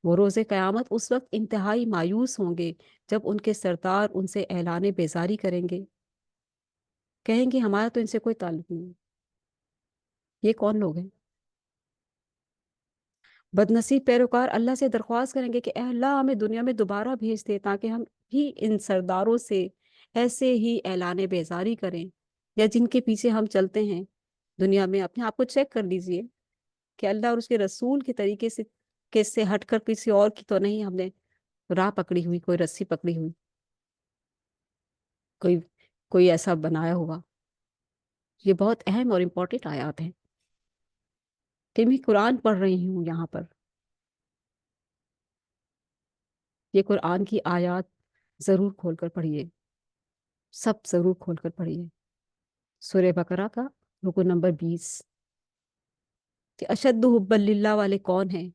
وہ روز قیامت اس وقت انتہائی مایوس ہوں گے جب ان کے سردار ان سے اعلان بیزاری کریں گے، کہیں گے ہمارا تو ان سے کوئی تعلق نہیں۔ یہ کون لوگ ہیں؟ بد نصیب پیروکار اللہ سے درخواست کریں گے کہ اے اللہ ہمیں دنیا میں دوبارہ بھیج دے تاکہ ہم بھی ان سرداروں سے ایسے ہی اعلان بیزاری کریں، یا جن کے پیچھے ہم چلتے ہیں دنیا میں اپنے آپ کو چیک کر لیجئے کہ اللہ اور اس کے رسول کے طریقے سے کس سے ہٹ کر کسی اور کی تو نہیں ہم نے راہ پکڑی ہوئی، کوئی رسی پکڑی ہوئی، کوئی کوئی ایسا بنایا ہوا۔ یہ بہت اہم اور امپورٹنٹ آیات ہیں کہ میں قرآن پڑھ رہی ہوں یہاں پر۔ یہ قرآن کی آیات ضرور کھول کر پڑھیے، سب ضرور کھول کر پڑھیے۔ سورہ بقرہ کا رکو نمبر 20 کہ اشد حبا للہ والے کون ہیں،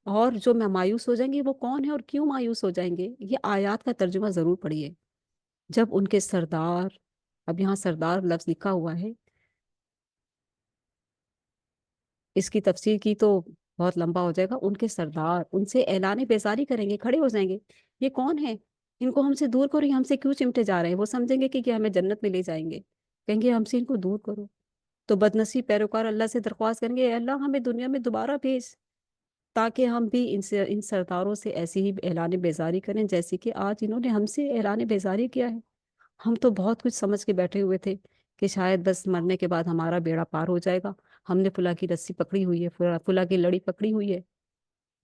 اور جو میں مایوس ہو جائیں گے وہ کون ہیں اور کیوں مایوس ہو جائیں گے، یہ آیات کا ترجمہ ضرور پڑھیے۔ جب ان کے سردار، اب یہاں سردار لفظ لکھا ہوا ہے، اس کی تفسیر کی تو بہت لمبا ہو جائے گا۔ ان کے سردار ان سے اعلان بیزاری کریں گے، کھڑے ہو جائیں گے، یہ کون ہے، ان کو ہم سے دور کرو، یہ ہم سے کیوں چمٹے جا رہے ہیں۔ وہ سمجھیں گے کہ یہ ہمیں جنت میں لے جائیں گے، کہیں گے ہم سے ان کو دور کرو۔ تو بدنصیب پیروکار اللہ سے درخواست کریں گے اے اللہ ہمیں دنیا میں دوبارہ بھیج تاکہ ہم بھی ان سرداروں سے ایسی ہی اعلان بیزاری کریں جیسے کہ آج انہوں نے ہم سے اعلان بیزاری کیا ہے۔ ہم تو بہت کچھ سمجھ کے بیٹھے ہوئے تھے کہ شاید بس مرنے کے بعد ہمارا بیڑا پار ہو جائے گا، ہم نے فلاں کی رسی پکڑی ہوئی ہے، فلاں کی لڑی پکڑی ہوئی ہے،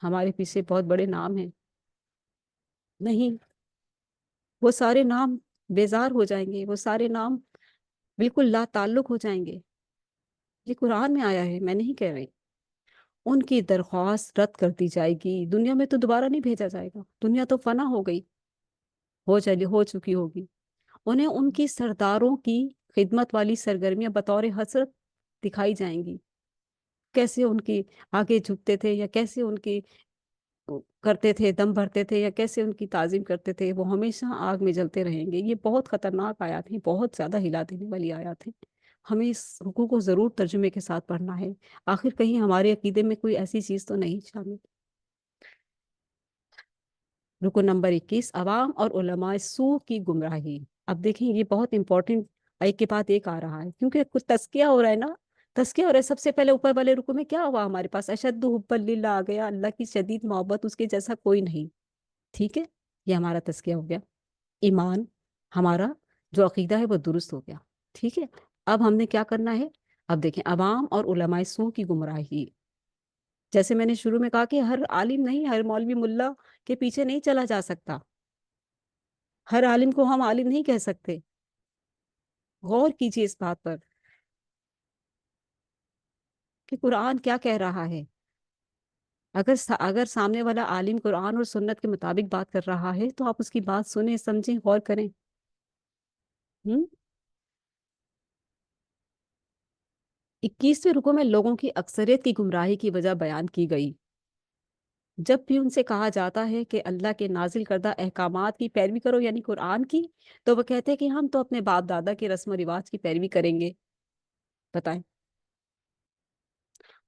ہمارے پیچھے بہت بڑے نام ہیں۔ نہیں، وہ سارے نام بیزار ہو جائیں گے، وہ سارے نام بالکل لا تعلق ہو جائیں گے۔ یہ قرآن میں آیا ہے، میں نہیں کہہ رہی۔ ان کی درخواست رد کر دی جائے گی، دنیا میں تو دوبارہ نہیں بھیجا جائے گا، دنیا تو فنا ہو گئی، ہو چکی ہوگی۔ انہیں ان کی سرداروں کی خدمت والی سرگرمیاں بطور حسرت دکھائی جائیں گی، کیسے ان کی آگے جھکتے تھے، یا کیسے ان کی کرتے تھے، دم بھرتے تھے، یا کیسے ان کی تعظیم کرتے تھے، وہ ہمیشہ آگ میں جلتے رہیں گے۔ یہ بہت خطرناک آیات ہیں، بہت زیادہ ہلا دینے والی آیات ہیں۔ ہمیں اس رکوع کو ضرور ترجمے کے ساتھ پڑھنا ہے، آخر کہیں ہمارے عقیدے میں کوئی ایسی چیز تو نہیں شامل۔ رکو نمبر 21 عوام اور علماء سو کی گمراہی۔ اب دیکھیں یہ بہت امپورٹنٹ ایک کے بعد ایک آ رہا ہے، کیونکہ کچھ تذکیہ ہو رہا ہے نا، تذکیہ ہو رہا ہے۔ سب سے پہلے اوپر والے رکو میں کیا ہوا ہمارے پاس، اشد حب للہ آ گیا، اللہ کی شدید محبت، اس کے جیسا کوئی نہیں، ٹھیک ہے، یہ ہمارا تذکیہ ہو گیا۔ ایمان ہمارا جو عقیدہ ہے وہ درست ہو گیا، ٹھیک ہے۔ اب ہم نے کیا کرنا ہے، اب دیکھیں عوام اور علماء سو کی گمراہی۔ جیسے میں نے شروع میں کہا کہ ہر عالم نہیں، ہر مولوی ملا کے پیچھے نہیں چلا جا سکتا، ہر عالم کو ہم عالم نہیں کہہ سکتے۔ غور کیجئے اس بات پر کہ قرآن کیا کہہ رہا ہے۔ اگر سامنے والا عالم قرآن اور سنت کے مطابق بات کر رہا ہے تو آپ اس کی بات سنیں، سمجھیں، غور کریں۔ 21ویں رکو میں لوگوں کی اکثریت کی گمراہی کی وجہ بیان کی گئی۔ جب بھی ان سے کہا جاتا ہے کہ اللہ کے نازل کردہ احکامات کی پیروی کرو، یعنی قرآن کی، تو وہ کہتے ہیں کہ ہم تو اپنے باپ دادا کے رسم و رواج کی پیروی کریں گے۔ بتائیں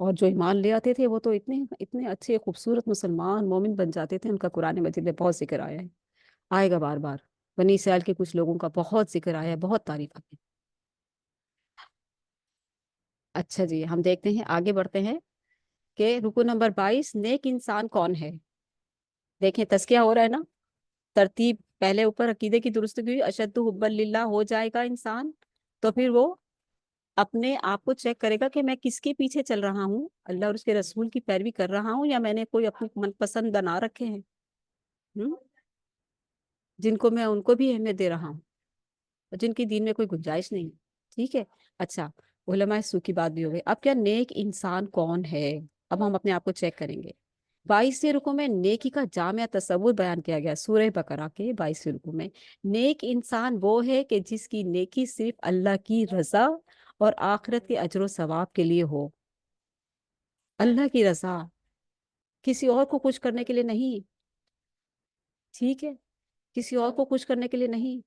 اور جو ایمان لے آتے تھے وہ تو اتنے اتنے اچھے خوبصورت مسلمان مومن بن جاتے تھے، ان کا قرآن مجید میں بہت ذکر آیا ہے، آئے گا بار بار۔ بنی اسرائیل کے کچھ لوگوں کا بہت ذکر آیا ہے، بہت تعریف آئی ہے۔ اچھا جی، ہم دیکھتے ہیں، آگے بڑھتے ہیں کہ رکو نمبر 22، نیک انسان کون ہے؟ دیکھیں تزکیہ ہو رہا ہے نا، ترتیب پہلے اوپر عقیدے کی درستگی ہوئی، اشد حب للہ ہو جائے گا انسان، تو پھر وہ اپنے آپ کو چیک کرے گا کہ میں کس کے پیچھے چل رہا ہوں، اللہ اور اس کے رسول کی پیروی کر رہا ہوں، یا میں نے کوئی اپنی من پسند بنا رکھے ہیں، ہم؟ جن کو میں ان کو بھی اہمیت دے رہا ہوں، اور جن کی دین میں کوئی گنجائش نہیں، ٹھیک ہے۔ اچھا، علماء سو کی بات بھی ہو گئی، اب کیا نیک انسان کون ہے؟ اب ہم اپنے آپ کو چیک کریں گے۔ 22 رکو میں نیکی کا جامع تصور بیان کیا گیا، سورہ بقرہ کے 22 رکو میں۔ نیک انسان وہ ہے کہ جس کی نیکی صرف اللہ کی رضا اور آخرت کے اجر و ثواب کے لیے ہو، اللہ کی رضا، کسی اور کو خوش کرنے کے لیے نہیں، ٹھیک ہے، کسی اور کو خوش کرنے کے لیے نہیں۔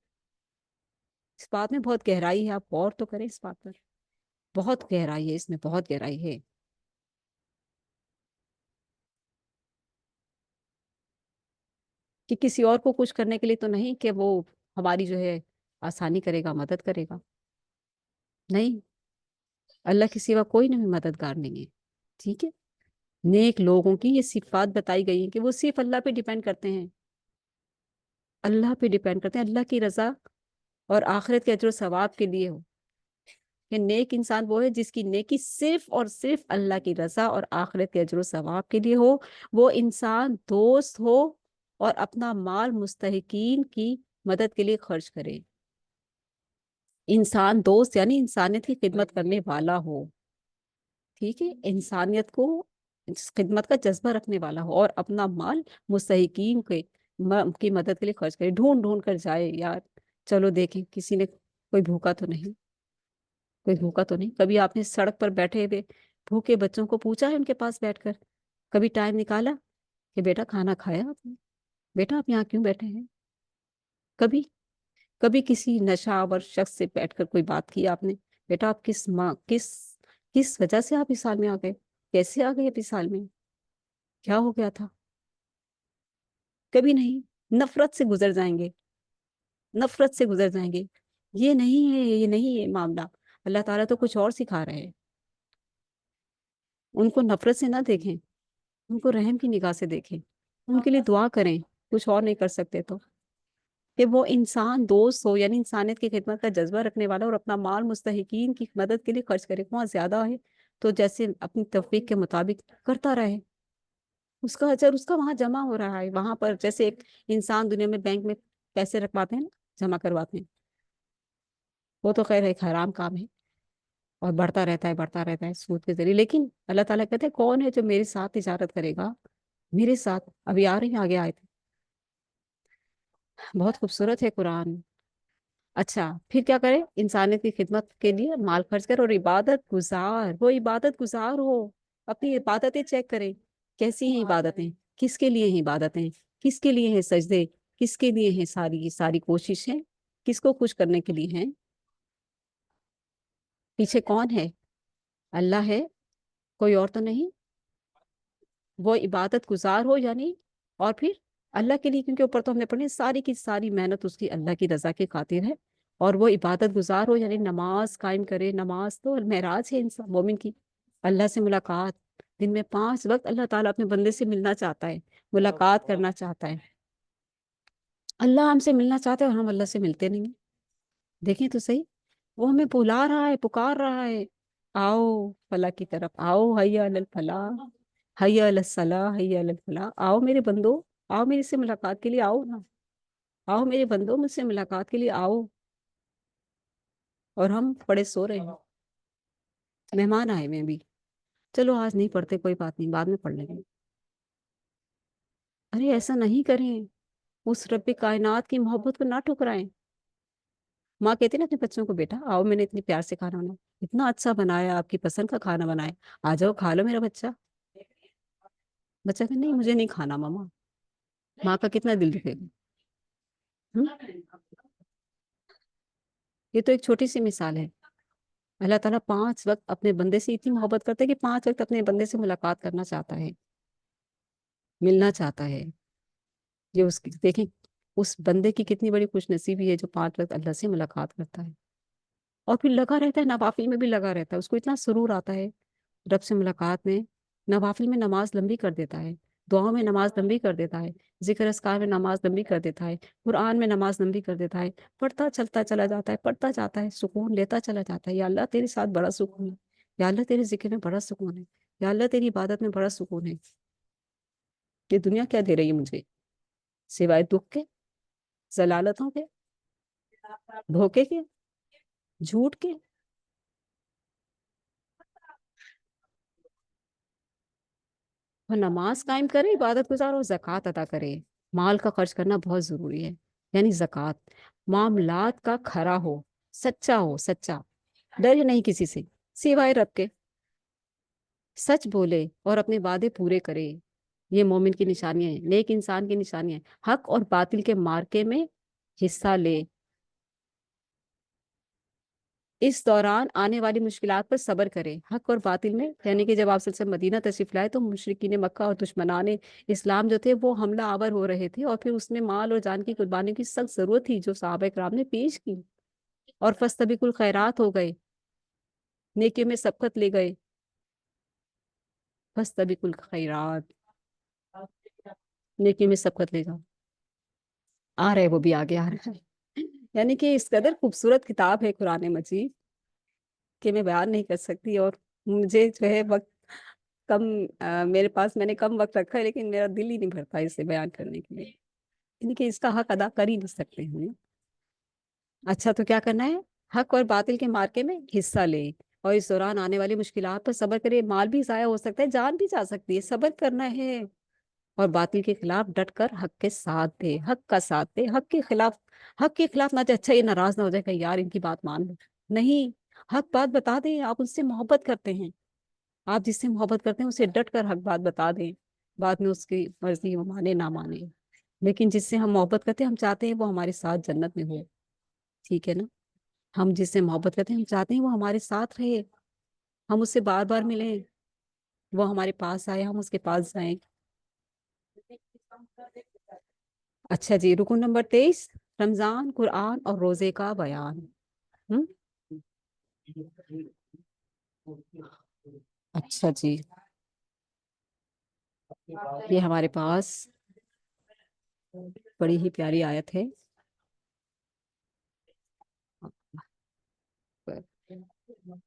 اس بات میں بہت گہرائی ہے، آپ غور تو کریں اس بات پر، بہت گہرائی ہے اس میں، بہت گہرائی ہے۔ کہ کسی اور کو خوش کرنے کے لیے تو نہیں کہ وہ ہماری جو ہے آسانی کرے گا، مدد کرے گا، نہیں، اللہ کے سوا کوئی نہیں مددگار نہیں ہے، ٹھیک ہے۔ نیک لوگوں کی یہ صفات بتائی گئی ہیں کہ وہ صرف اللہ پہ ڈیپینڈ کرتے ہیں، اللہ پہ ڈیپینڈ کرتے ہیں، اللہ کی رضا اور آخرت کے اجر و ثواب کے لیے ہو۔ کہ نیک انسان وہ ہے جس کی نیکی صرف اور صرف اللہ کی رضا اور آخرت کے اجر و ثواب کے لیے ہو، وہ انسان دوست ہو اور اپنا مال مستحقین کی مدد کے لیے خرچ کرے۔ انسان دوست یعنی انسانیت کی خدمت کرنے والا ہو، ٹھیک ہے، انسانیت کو خدمت کا جذبہ رکھنے والا ہو، اور اپنا مال مستحقین کی مدد کے لیے خرچ کرے، ڈھونڈ ڈھونڈ کر جائے، یار چلو دیکھیں کسی نے، کوئی بھوکا تو نہیں، کوئی بھوکا تو نہیں، کبھی آپ نے سڑک پر بیٹھے ہوئے بھوکے بچوں کو پوچھا ہے ان کے پاس بیٹھ کر، کبھی ٹائم نکالا کہ بیٹا کھانا کھایا آپ نے، بیٹا آپ یہاں کیوں بیٹھے ہیں؟ کبھی کبھی کسی نشہ آور شخص سے بیٹھ کر کوئی بات کی آپ نے، بیٹا آپ کس وجہ سے آپ اس حال میں آ گئے، کیسے آ گئے آپ اس حال میں، کیا ہو گیا تھا؟ کبھی نہیں، نفرت سے گزر جائیں گے، نفرت سے گزر جائیں گے، یہ نہیں ہے، یہ نہیں ہے معاملہ، اللہ تعالیٰ تو کچھ اور سکھا رہے ہیں۔ ان کو نفرت سے نہ دیکھیں، ان کو رحم کی نگاہ سے دیکھیں، ان کے لیے دعا کریں، کچھ اور نہیں کر سکتے تو، کہ وہ انسان دوست ہو، یعنی انسانیت کی خدمت کا جذبہ رکھنے والا، اور اپنا مال مستحقین کی مدد کے لیے خرچ کرے، وہاں زیادہ ہے تو جیسے اپنی توفیق کے مطابق کرتا رہے، اس کا اجر اس کا وہاں جمع ہو رہا ہے، وہاں پر جیسے ایک انسان دنیا میں بینک میں پیسے رکھواتے ہیں نا، جمع کرواتے ہیں، وہ تو خیر ایک حرام کام ہے، اور بڑھتا رہتا ہے، بڑھتا رہتا ہے سود کے ذریعے، لیکن اللہ تعالیٰ کہتے ہیں کون ہے جو میرے ساتھ تجارت کرے گا، میرے ساتھ، ابھی آ رہی ہیں آگے آئے تھے، بہت خوبصورت ہے قرآن۔ اچھا پھر کیا کرے؟ انسانیت کی خدمت کے لیے مال خرچ کر، اور عبادت گزار، وہ عبادت گزار ہو، اپنی عبادتیں چیک کرے، کیسی ہیں عبادتیں، کس کے لیے ہیں عبادتیں، کس کے لیے ہیں سجدے، کس کے لیے ہیں ساری ساری کوششیں، کس کو خوش کرنے کے لیے ہیں، پیچھے کون ہے؟ اللہ ہے، کوئی اور تو نہیں، وہ عبادت گزار ہو یعنی، اور پھر اللہ کے لیے، کیونکہ اوپر تو ہم نے پڑھی ساری کی ساری محنت اس کی اللہ کی رضا کی خاطر ہے، اور وہ عبادت گزار ہو یعنی نماز قائم کرے، نماز تو معراج ہے انسان مومن کی، اللہ سے ملاقات، دن میں 5 وقت اللہ تعالیٰ اپنے بندے سے ملنا چاہتا ہے، ملاقات کرنا چاہتا ہے، اللہ ہم سے ملنا چاہتا ہے اور ہم اللہ سے ملتے نہیں ہیں، دیکھیں تو صحیح، وہ ہمیں بلا رہا ہے، پکار رہا ہے، آؤ فلاح کی طرف آؤ، حیا علی الفلاح، حیا علی الصلاح، حیا علی الفلاح، آؤ میرے بندو، آؤ میرے سے ملاقات کے لیے آؤ نا، آؤ میرے بندو مجھ سے ملاقات کے لیے آؤ، اور ہم پڑے سو رہے ہیں، مہمان آئے میں بھی، چلو آج نہیں پڑھتے کوئی بات نہیں، بعد میں پڑھ لیں گے، ارے ایسا نہیں کریں، اس رب کائنات کی محبت کو نہ ٹھکرائیں۔ ماں کہتی نا اپنے بچوں کو، بیٹا آؤ میں نے اتنی پیار سے کھانا بنایا، اتنا اچھا بنایا، آپ کی پسند کا کھانا بنایا، آ جاؤ کھا لو میرا بچہ، بچہ کہ نہیں مجھے نہیں کھانا ماما، ماں کا کتنا دل دکھے گا؟ ہم؟ یہ تو ایک چھوٹی سی مثال ہے، اللہ تعالیٰ 5 وقت اپنے بندے سے اتنی محبت کرتا ہے کہ 5 وقت اپنے بندے سے ملاقات کرنا چاہتا ہے، ملنا چاہتا ہے. یہ اس کی دیکھیں، اس بندے کی کتنی بڑی خوش نصیبی ہے جو 5 وقت اللہ سے ملاقات کرتا ہے. اور پھر لگا رہتا ہے، نوافل میں بھی لگا رہتا ہے، اس کو اتنا سرور آتا ہے رب سے ملاقات میں. نوافل میں نماز لمبی کر دیتا ہے، دعاؤں میں نماز لمبی کر دیتا ہے، ذکر اذکار میں نماز لمبی کر دیتا ہے، قرآن میں نماز لمبی کر دیتا ہے، پڑھتا چلتا چلا جاتا ہے، پڑھتا جاتا ہے، سکون لیتا چلا جاتا ہے. یا اللہ تیرے ساتھ بڑا سکون ہے، یا اللہ تیرے ذکر میں بڑا سکون ہے، یا اللہ تیری عبادت میں بڑا سکون ہے. یہ دنیا کیا دے رہی ہے مجھے سوائے دکھ کے، ضلالتوں کے، دھوکے کے، جھوٹ کے. وہ نماز قائم کرے، عبادت گزار اور زکوٰۃ ادا کرے. مال کا خرچ کرنا بہت ضروری ہے، یعنی زکوٰۃ. معاملات کا کھرا ہو، سچا ہو، سچا، ڈرے نہیں کسی سے سوائے رب کے. سچ بولے اور اپنے وعدے پورے کرے. یہ مومن کی نشانیاں ہیں، نیک انسان کی نشانیاں ہیں. حق اور باطل کے مارکے میں حصہ لے. اس دوران آنے والی مشکلات پر صبر کرے. حق اور باطل میں، یعنی کہ جب آپ صلی اللہ علیہ وسلم مدینہ تشریف لائے تو مشرکین مکہ اور دشمنان اسلام جو تھے وہ حملہ آور ہو رہے تھے، اور پھر اس میں مال اور جان کی قربانی کی سخت ضرورت تھی جو صحابہ کرام نے پیش کی. اور فاستبقوا الخیرات ہو گئے، نیکیوں میں سبقت لے گئے. فاستبقوا الخیرات، نیکی میں سبقت لے جاؤ. آ رہے وہ بھی آگے آ رہا ہے. یعنی کہ اس قدر خوبصورت کتاب ہے قرآن مجید کہ میں بیان نہیں کر سکتی. اور مجھے جو ہے وقت کم، میرے پاس میں نے کم وقت رکھا ہے، لیکن میرا دل ہی نہیں بھرتا اسے بیان کرنے کے لیے. یعنی کہ اس کا حق ادا کر ہی نہیں سکتے ہیں. اچھا تو کیا کرنا ہے؟ حق اور باطل کے مارکے میں حصہ لے، اور اس دوران آنے والی مشکلات پر صبر کرے. مال بھی ضائع ہو سکتا ہے، جان بھی جا سکتی ہے، صبر کرنا ہے. اور باطل کے خلاف ڈٹ کر حق کے ساتھ دے، حق کا ساتھ دے. حق کے خلاف نہ دے. اچھا یہ ناراض نہ ہو جائے کہ یار ان کی بات مان لو، نہیں. حق بات بتا دیں. آپ اس سے محبت کرتے ہیں، آپ جس سے محبت کرتے ہیں اسے ڈٹ کر حق بات بتا دیں. بعد میں اس کی مرضی وہ مانے نہ مانے، لیکن جس سے ہم محبت کرتے ہیں ہم چاہتے ہیں وہ ہمارے ساتھ جنت میں ہو. ٹھیک ہے نا؟ ہم جس سے محبت کرتے ہیں ہم چاہتے ہیں وہ ہمارے ساتھ رہے، ہم اس سے بار بار ملیں، وہ ہمارے پاس آئے، ہم اس کے پاس جائیں. اچھا جی، رکن نمبر 23، رمضان، قرآن اور روزے کا بیان. ہم؟ اچھا جی، یہ ہمارے پاس بڑی ہی پیاری آیت ہے.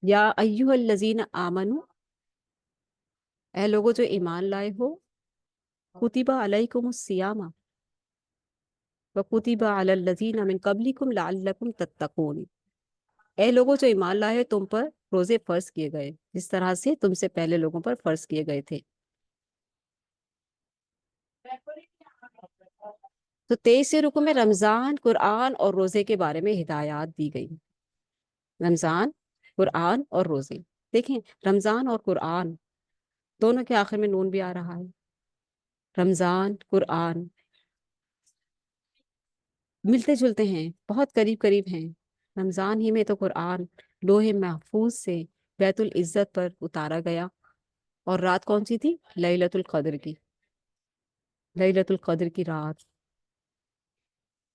یا ایھا الذین آمنو، اے لوگوں جو ایمان لائے ہو، کتب علیکم الصیام وکتب علی الذین من قبلکم لعلکم تتقون. اے لوگوں جو ایمان لائے، تم پر روزے فرض کیے گئے جس طرح سے تم سے پہلے لوگوں پر فرض کیے گئے تھے. تو 23 رکو میں رمضان، قرآن اور روزے کے بارے میں ہدایات دی گئی. رمضان، قرآن اور روزے. دیکھیں، رمضان اور قرآن دونوں کے آخر میں نون بھی آ رہا ہے. رمضان، قرآن ملتے جلتے ہیں، بہت قریب قریب ہیں. رمضان ہی میں تو قرآن لوح محفوظ سے بیت العزت پر اتارا گیا. اور رات کون سی تھی؟ لیلۃ القدر کی. لیلۃ القدر کی رات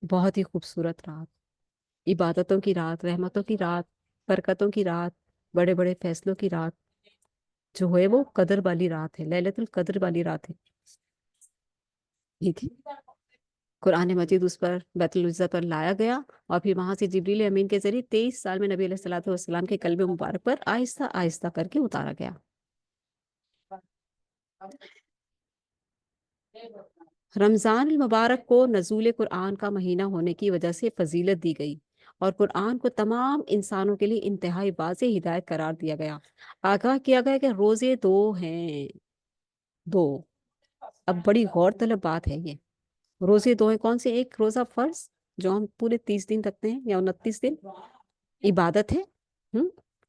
بہت ہی خوبصورت رات، عبادتوں کی رات، رحمتوں کی رات، برکتوں کی رات، بڑے بڑے فیصلوں کی رات. جو ہے وہ قدر والی رات ہے، لیلۃ القدر والی رات ہے. ٹھیک ہے؟ قرآن مجید اس پر بیت العزت پر لایا گیا، اور پھر وہاں سے جبریل امین کے ذریعے 23 سال میں نبی علیہ الصلوۃ والسلام کے قلب مبارک پر آہستہ آہستہ کر کے اتارا گیا. رمضان المبارک کو نزول قرآن کا مہینہ ہونے کی وجہ سے فضیلت دی گئی، اور قرآن کو تمام انسانوں کے لیے انتہائی واضح ہدایت قرار دیا گیا. آگاہ کیا گیا کہ روزے دو ہیں، دو. اب بڑی غور طلب بات ہے یہ. روزے دو ہیں، کون سے؟ ایک روزہ فرض جو ہم پورے 30 دن رکھتے ہیں یا 29 دن، عبادت ہے.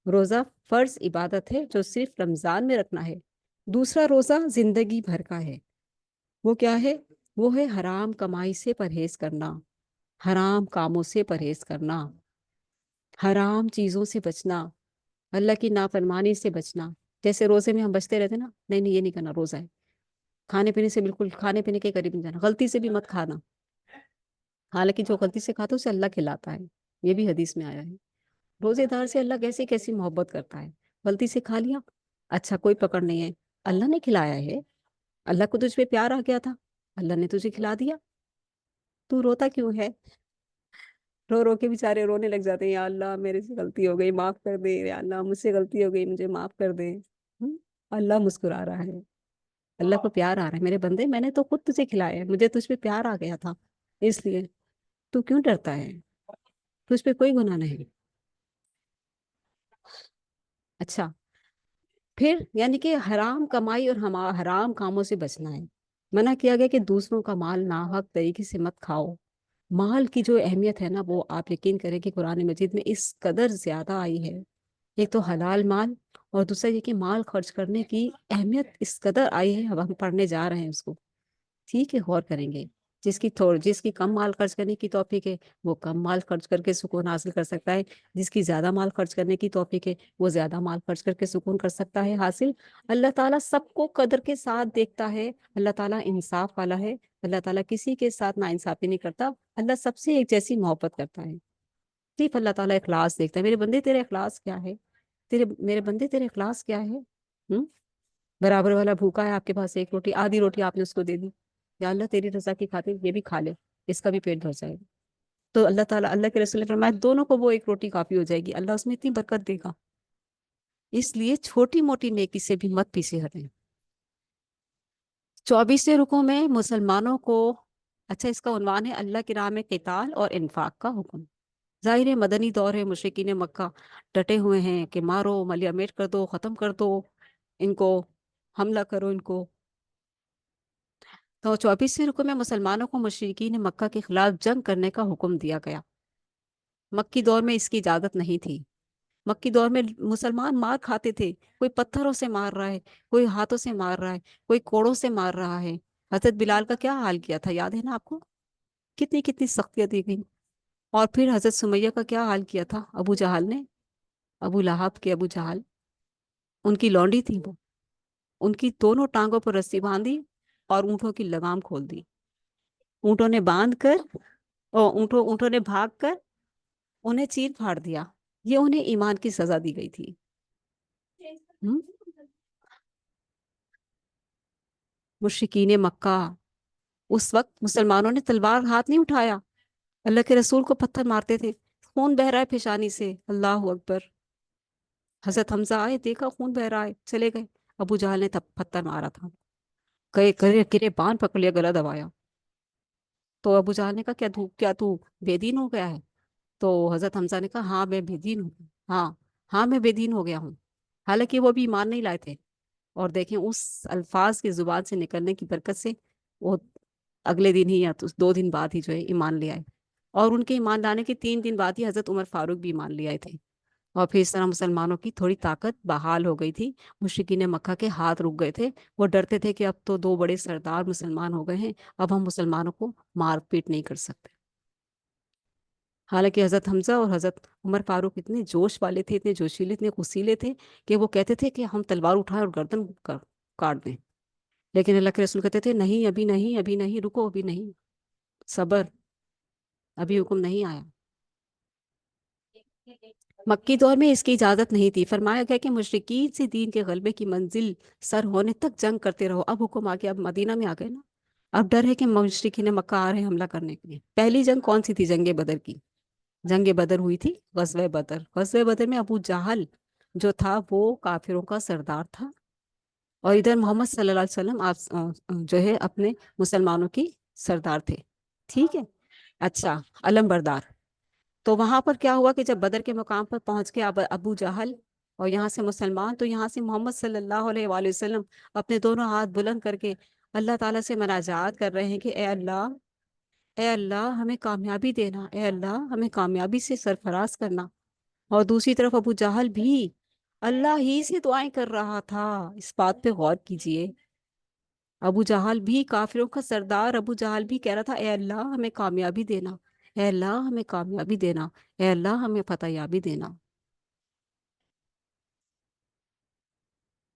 روزہ فرض عبادت ہے جو صرف رمضان میں رکھنا ہے. دوسرا روزہ زندگی بھر کا ہے. وہ کیا ہے؟ وہ ہے حرام کمائی سے پرہیز کرنا، حرام کاموں سے پرہیز کرنا، حرام چیزوں سے بچنا. اللہ کی نافرمانی سے بچنا. جیسے روزے میں ہم بچتے رہتے نا، نہیں نہیں یہ نہیں کرنا، روزہ ہے. کھانے پینے سے بالکل، کھانے پینے کے قریب نہیں جانا، غلطی سے بھی مت کھانا. حالانکہ جو غلطی سے کھاتا ہے اسے اللہ کھلاتا ہے، یہ بھی حدیث میں آیا ہے. روزے دار سے اللہ کیسی کیسی محبت کرتا ہے. غلطی سے کھا لیا، اچھا کوئی پکڑ نہیں ہے، اللہ نے کھلایا ہے، اللہ کو تجھ پہ پیار آ گیا تھا، اللہ نے تجھے کھلا دیا، تو روتا کیوں ہے؟ رو رو کے بےچارے رونے لگ جاتے ہیں، یا اللہ میرے سے غلطی ہو گئی معاف کر دے، یا اللہ مجھ سے غلطی ہو گئی مجھے معاف کر دے. اللہ مسکرا رہا ہے، اللہ کو پیار آ رہا ہے، میرے بندے میں نے تو خود تجھے کھلایا ہے، مجھے تجھ پہ پیار آ گیا تھا، اس لیے تو کیوں ڈرتا ہے؟ تجھ پہ کوئی گناہ نہیں. اچھا، پھر یعنی کہ حرام کمائی اور حرام کاموں سے بچنا ہے. منع کیا گیا کہ دوسروں کا مال ناحق طریقے سے مت کھاؤ. مال کی جو اہمیت ہے نا، وہ آپ یقین کریں کہ قرآن مجید میں اس قدر زیادہ آئی ہے. ایک تو حلال مال، اور دوسرا یہ کہ مال خرچ کرنے کی اہمیت اس قدر آئی ہے. اب ہم پڑھنے جا رہے ہیں اس کو، ٹھیک ہے، غور کریں گے. جس کی کم مال خرچ کرنے کی توفیق ہے وہ کم مال خرچ کر کے سکون حاصل کر سکتا ہے. جس کی زیادہ مال خرچ کرنے کی توفیق ہے وہ زیادہ مال خرچ کر کے سکون کر سکتا ہے حاصل. اللہ تعالیٰ سب کو قدر کے ساتھ دیکھتا ہے. اللہ تعالیٰ انصاف والا ہے. اللہ تعالیٰ کسی کے ساتھ نا انصافی نہیں کرتا. اللہ سب سے ایک جیسی محبت کرتا ہے. صرف اللہ تعالیٰ اخلاص دیکھتا ہے. میرے بندے تیرے اخلاص کیا ہے؟ میرے بندے تیرے اخلاص کیا ہے؟ برابر والا بھوکا ہے آپ کے پاس، ایک روٹی آدھی روٹی آپ نے اس کو دے دی، یا اللہ تیری رضا کی خاطر یہ بھی کھا لے، اس کا بھی پیٹ بھر جائے گا. تو اللہ تعالیٰ، اللہ کے رسول نے فرمایا دونوں کو وہ ایک روٹی کافی ہو جائے گی، اللہ اس میں اتنی برکت دے گا. اس لیے چھوٹی موٹی نیکی سے بھی مت پیچھے ہٹیں. 24ویں رکوع میں مسلمانوں کو، اچھا اس کا عنوان ہے اللہ کی راہ میں قتال اور انفاق کا حکم. ظاہر ہے مدنی دور ہے، مشرکین مکہ ڈٹے ہوئے ہیں کہ مارو، ملیا میٹ کر دو، ختم کر دو ان کو، حملہ کرو ان کو. تو 24ویں رکوع میں مسلمانوں کو مشرکین مکہ کے خلاف جنگ کرنے کا حکم دیا گیا. مکی دور میں اس کی اجازت نہیں تھی. مکی دور میں مسلمان مار کھاتے تھے، کوئی پتھروں سے مار رہا ہے، کوئی ہاتھوں سے مار رہا ہے، کوئی کوڑوں سے مار رہا ہے. حضرت بلال کا کیا حال کیا تھا یاد ہے نا آپ کو، کتنی کتنی سختیاں دی گئیں. اور پھر حضرت سمیہ کا کیا حال کیا تھا ابو جہل نے، ابو لہب کے ابو جہل، ان کی لونڈی تھی وہ، ان کی دونوں ٹانگوں پر رسی باندھی اور اونٹوں کی لگام کھول دی. اونٹوں نے باندھ کر، اور اونٹوں نے بھاگ کر انہیں چیر پھاڑ دیا. یہ انہیں ایمان کی سزا دی گئی تھی. ہم؟ مشرکین مکہ اس وقت مسلمانوں نے تلوار ہاتھ نہیں اٹھایا، اللہ کے رسول کو پتھر مارتے تھے. خون بہ رہا ہے پیشانی سے، اللہ اکبر. حضرت حمزہ آئے، دیکھا خون بہ رہا ہے، چلے گئے. ابو جہل نے تب پتھر مارا تھا، گئے کرے کرے بان پکڑ لیا، گلا دبایا. تو ابو جہل نے کہا کیا تو بے دین ہو گیا ہے؟ تو حضرت حمزہ نے کہا ہاں میں بے دین ہوں. ہاں ہاں میں بے دین ہو گیا ہوں. حالانکہ وہ بھی ایمان نہیں لائے تھے. اور دیکھیں اس الفاظ کی زبان سے نکلنے کی برکت سے وہ اگلے دن ہی یا تو 2 دن بعد ہی جو ہے ایمان لے آئے. اور ان کے ایمان لانے کے 3 دن بعد ہی حضرت عمر فاروق بھی ایمان لے آئے تھے. اور پھر اس طرح مسلمانوں کی تھوڑی طاقت بحال ہو گئی تھی. مشرکین مکہ کے ہاتھ رک گئے تھے. وہ ڈرتے تھے کہ اب تو 2 بڑے سردار مسلمان ہو گئے ہیں، اب ہم مسلمانوں کو مار پیٹ نہیں کر سکتے. حالانکہ حضرت حمزہ اور حضرت عمر فاروق اتنے جوش والے تھے، اتنے جوشیلے، اتنے غسیلے تھے کہ وہ کہتے تھے کہ ہم تلوار اٹھائیں اور گردن کاٹ دیں. لیکن اللہ کے رسول کہتے تھے نہیں، ابھی نہیں، ابھی نہیں، رکو، ابھی نہیں، صبر، ابھی حکم نہیں آیا. مکی دور میں اس کی اجازت نہیں تھی. فرمایا گیا کہ مشرکین سے دین کے غلبے کی منزل سر ہونے تک جنگ کرتے رہو. اب حکم آ گیا، اب مدینہ میں آ گئے نا، اب ڈر ہے کہ مشرکین مکہ آ رہے ہیں حملہ کرنے کے لیے. پہلی جنگ کون سی تھی؟ جنگ بدر کی. جنگ بدر ہوئی تھی، غزوہ بدر. غزوہ بدر میں ابو جہل جو تھا وہ کافروں کا سردار تھا، اور ادھر محمد صلی اللہ علیہ وسلم آپ جو ہے اپنے مسلمانوں کی سردار تھے. ٹھیک ہے، اچھا، علم بردار. تو وہاں پر کیا ہوا کہ جب بدر کے مقام پر پہنچ کے ابو جہل اور یہاں سے مسلمان، تو یہاں سے محمد صلی اللہ علیہ وآلہ وسلم اپنے دونوں ہاتھ بلند کر کے اللہ تعالیٰ سے مناجات کر رہے ہیں کہ اے اللہ، اے اللہ ہمیں کامیابی دینا، اے اللہ ہمیں کامیابی سے سرفراز کرنا. اور دوسری طرف ابو جہل بھی اللہ ہی سے دعائیں کر رہا تھا. اس بات پہ غور کیجئے. ابو جہل بھی کافروں کا سردار، ابو جہل بھی کہہ رہا تھا اے اللہ ہمیں کامیابی دینا، اے اللہ ہمیں کامیابی دینا، اے اللہ ہمیں فتح یابی دینا.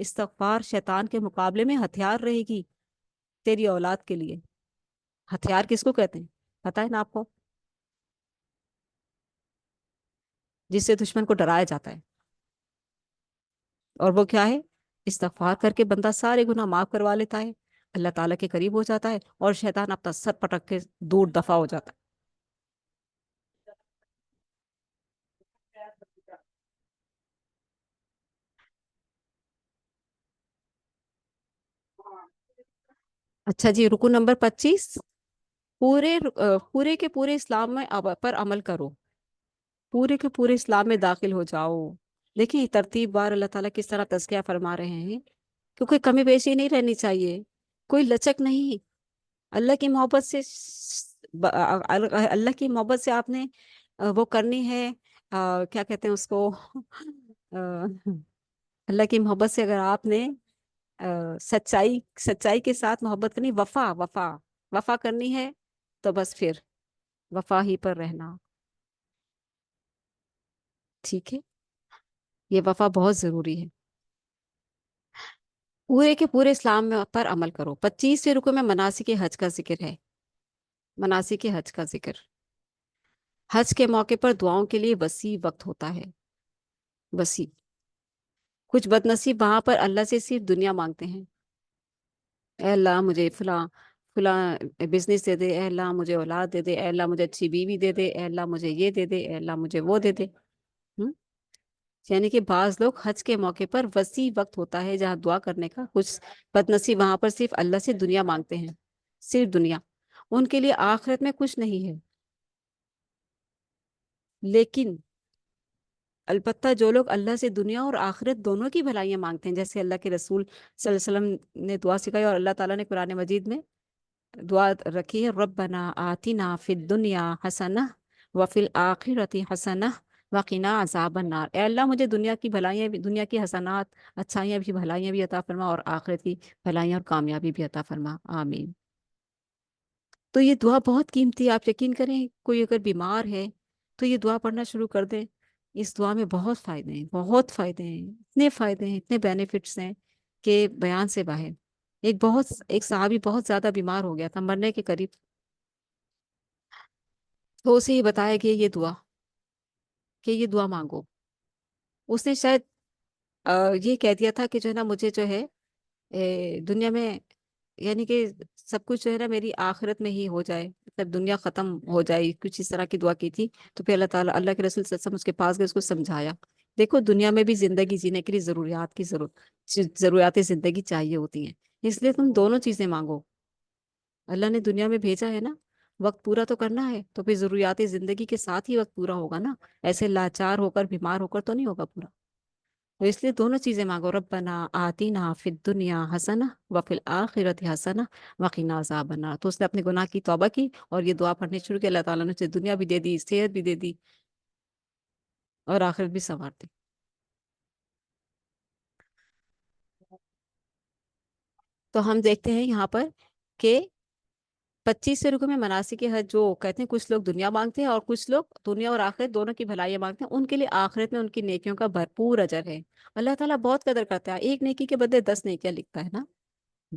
استغفار شیطان کے مقابلے میں ہتھیار رہے گی تیری اولاد کے لیے. ہتھیار کس کو کہتے ہیں پتہ ہے نا آپ کو؟ جس سے دشمن کو ڈرایا جاتا ہے. اور وہ کیا ہے؟ استغفار کر کے بندہ سارے گناہ معاف کروا لیتا ہے، اللہ تعالیٰ کے قریب ہو جاتا ہے، اور شیطان اپنا سر پٹک کے دور دفع ہو جاتا ہے. اچھا جی، رکو نمبر 25. پورے کے پورے اسلام میں پر عمل کرو. پورے کے پورے اسلام میں داخل ہو جاؤ. دیکھیں ترتیب بار اللہ تعالیٰ کس طرح تذکیہ فرما رہے ہیں کہ کوئی کمی بیشی نہیں رہنی چاہیے، کوئی لچک نہیں. اللہ کی محبت سے اللہ کی محبت سے آپ نے وہ کرنی ہے. کیا کہتے ہیں اس کو؟ آ، اللہ کی محبت سے اگر آپ نے سچائی کے ساتھ محبت کرنی، وفا کرنی ہے، تو بس پھر وفا ہی پر رہنا. ٹھیک ہے، یہ وفا بہت ضروری ہے. پورے کے پورے اسلام میں پر عمل کرو. 25ویں رکو میں مناسک حج کا ذکر ہے. مناسک حج کا ذکر. حج کے موقع پر دعاؤں کے لیے وسیع وقت ہوتا ہے. وسیع. کچھ بد نصیب وہاں پر اللہ سے صرف دنیا مانگتے ہیں. اے اللہ مجھے فلاں فلاں بزنس دے دے، اے اللہ مجھے اولاد دے دے، اے اللہ مجھے اچھی بیوی دے دے، اے اللہ مجھے یہ دے دے، اے اللہ مجھے وہ دے دے. ہم؟ یعنی کہ بعض لوگ حج کے موقع پر وسیع وقت ہوتا ہے جہاں دعا کرنے کا. کچھ بد نصیب وہاں پر صرف اللہ سے دنیا مانگتے ہیں، صرف دنیا. ان کے لیے آخرت میں کچھ نہیں ہے. لیکن البتہ جو لوگ اللہ سے دنیا اور آخرت دونوں کی بھلائیاں مانگتے ہیں، جیسے اللہ کے رسول صلی اللہ علیہ وسلم نے دعا سکھائی اور اللہ تعالیٰ نے قرآن مجید میں دعا رکھی ہے، ربنا آتنا فی الدنیا حسنہ وفی الآخرۃ حسنہ وقنا عذاب النار. اے اللہ مجھے دنیا کی بھلائیاں بھی، دنیا کی حسنات اچھائیاں بھی، بھلائیاں بھی عطا فرما، اور آخرت کی بھلائیاں اور کامیابی بھی عطا فرما. آمین. تو یہ دعا بہت قیمتی ہے. آپ یقین کریں کوئی اگر بیمار ہے تو یہ دعا پڑھنا شروع کر دیں. اس دعا میں بہت فائدے ہیں، بہت فائدے ہیں، اتنے فائدے ہیں، اتنے بینیفٹس ہیں کہ بیان سے باہر. ایک صحابی بہت زیادہ بیمار ہو گیا تھا، مرنے کے قریب. تو اسے یہ بتایا کہ یہ دعا مانگو. اس نے شاید یہ کہہ دیا تھا کہ جو ہے نا مجھے جو ہے دنیا میں، یعنی کہ سب کچھ جو ہے نا میری آخرت میں ہی ہو جائے، مطلب دنیا ختم ہو جائے، کچھ اس طرح کی دعا کی تھی. تو پھر اللہ تعالیٰ، اللہ کے رسول صلی اللہ علیہ وسلم اس کے پاس گئے، اس کو سمجھایا. دیکھو دنیا میں بھی زندگی جینے کے لیے ضروریات زندگی چاہیے ہوتی ہیں. اس لیے تم دونوں چیزیں مانگو. اللہ نے دنیا میں بھیجا ہے نا، وقت پورا تو کرنا ہے، تو پھر ضروریات زندگی کے ساتھ ہی وقت پورا ہوگا نا. ایسے لاچار ہو کر، بیمار ہو کر تو نہیں ہوگا پورا. تو اس لیے دونوں چیزیں مانگو، ربنا آتینا فی الدنیا حسنہ وفی الآخرۃ حسنہ وقنا عذاب النار. تو اس نے اپنے گناہ کی توبہ کی اور یہ دعا پڑھنی شروع کی. اللہ تعالیٰ نے اسے دنیا بھی دے دی، صحت بھی دے دی، اور آخرت بھی سنوار دی. تو ہم دیکھتے ہیں یہاں پر کہ 25 رکو میں مناسک حج، جو کہتے ہیں کچھ لوگ دنیا مانگتے ہیں اور کچھ لوگ دنیا اور آخرت دونوں کی بھلائیاں مانگتے ہیں، ان کے لیے آخرت میں ان کی نیکیوں کا بھرپور اجر ہے. اللہ تعالیٰ بہت قدر کرتا ہے. ایک نیکی کے بدلے 10 نیکیاں لکھتا ہے نا،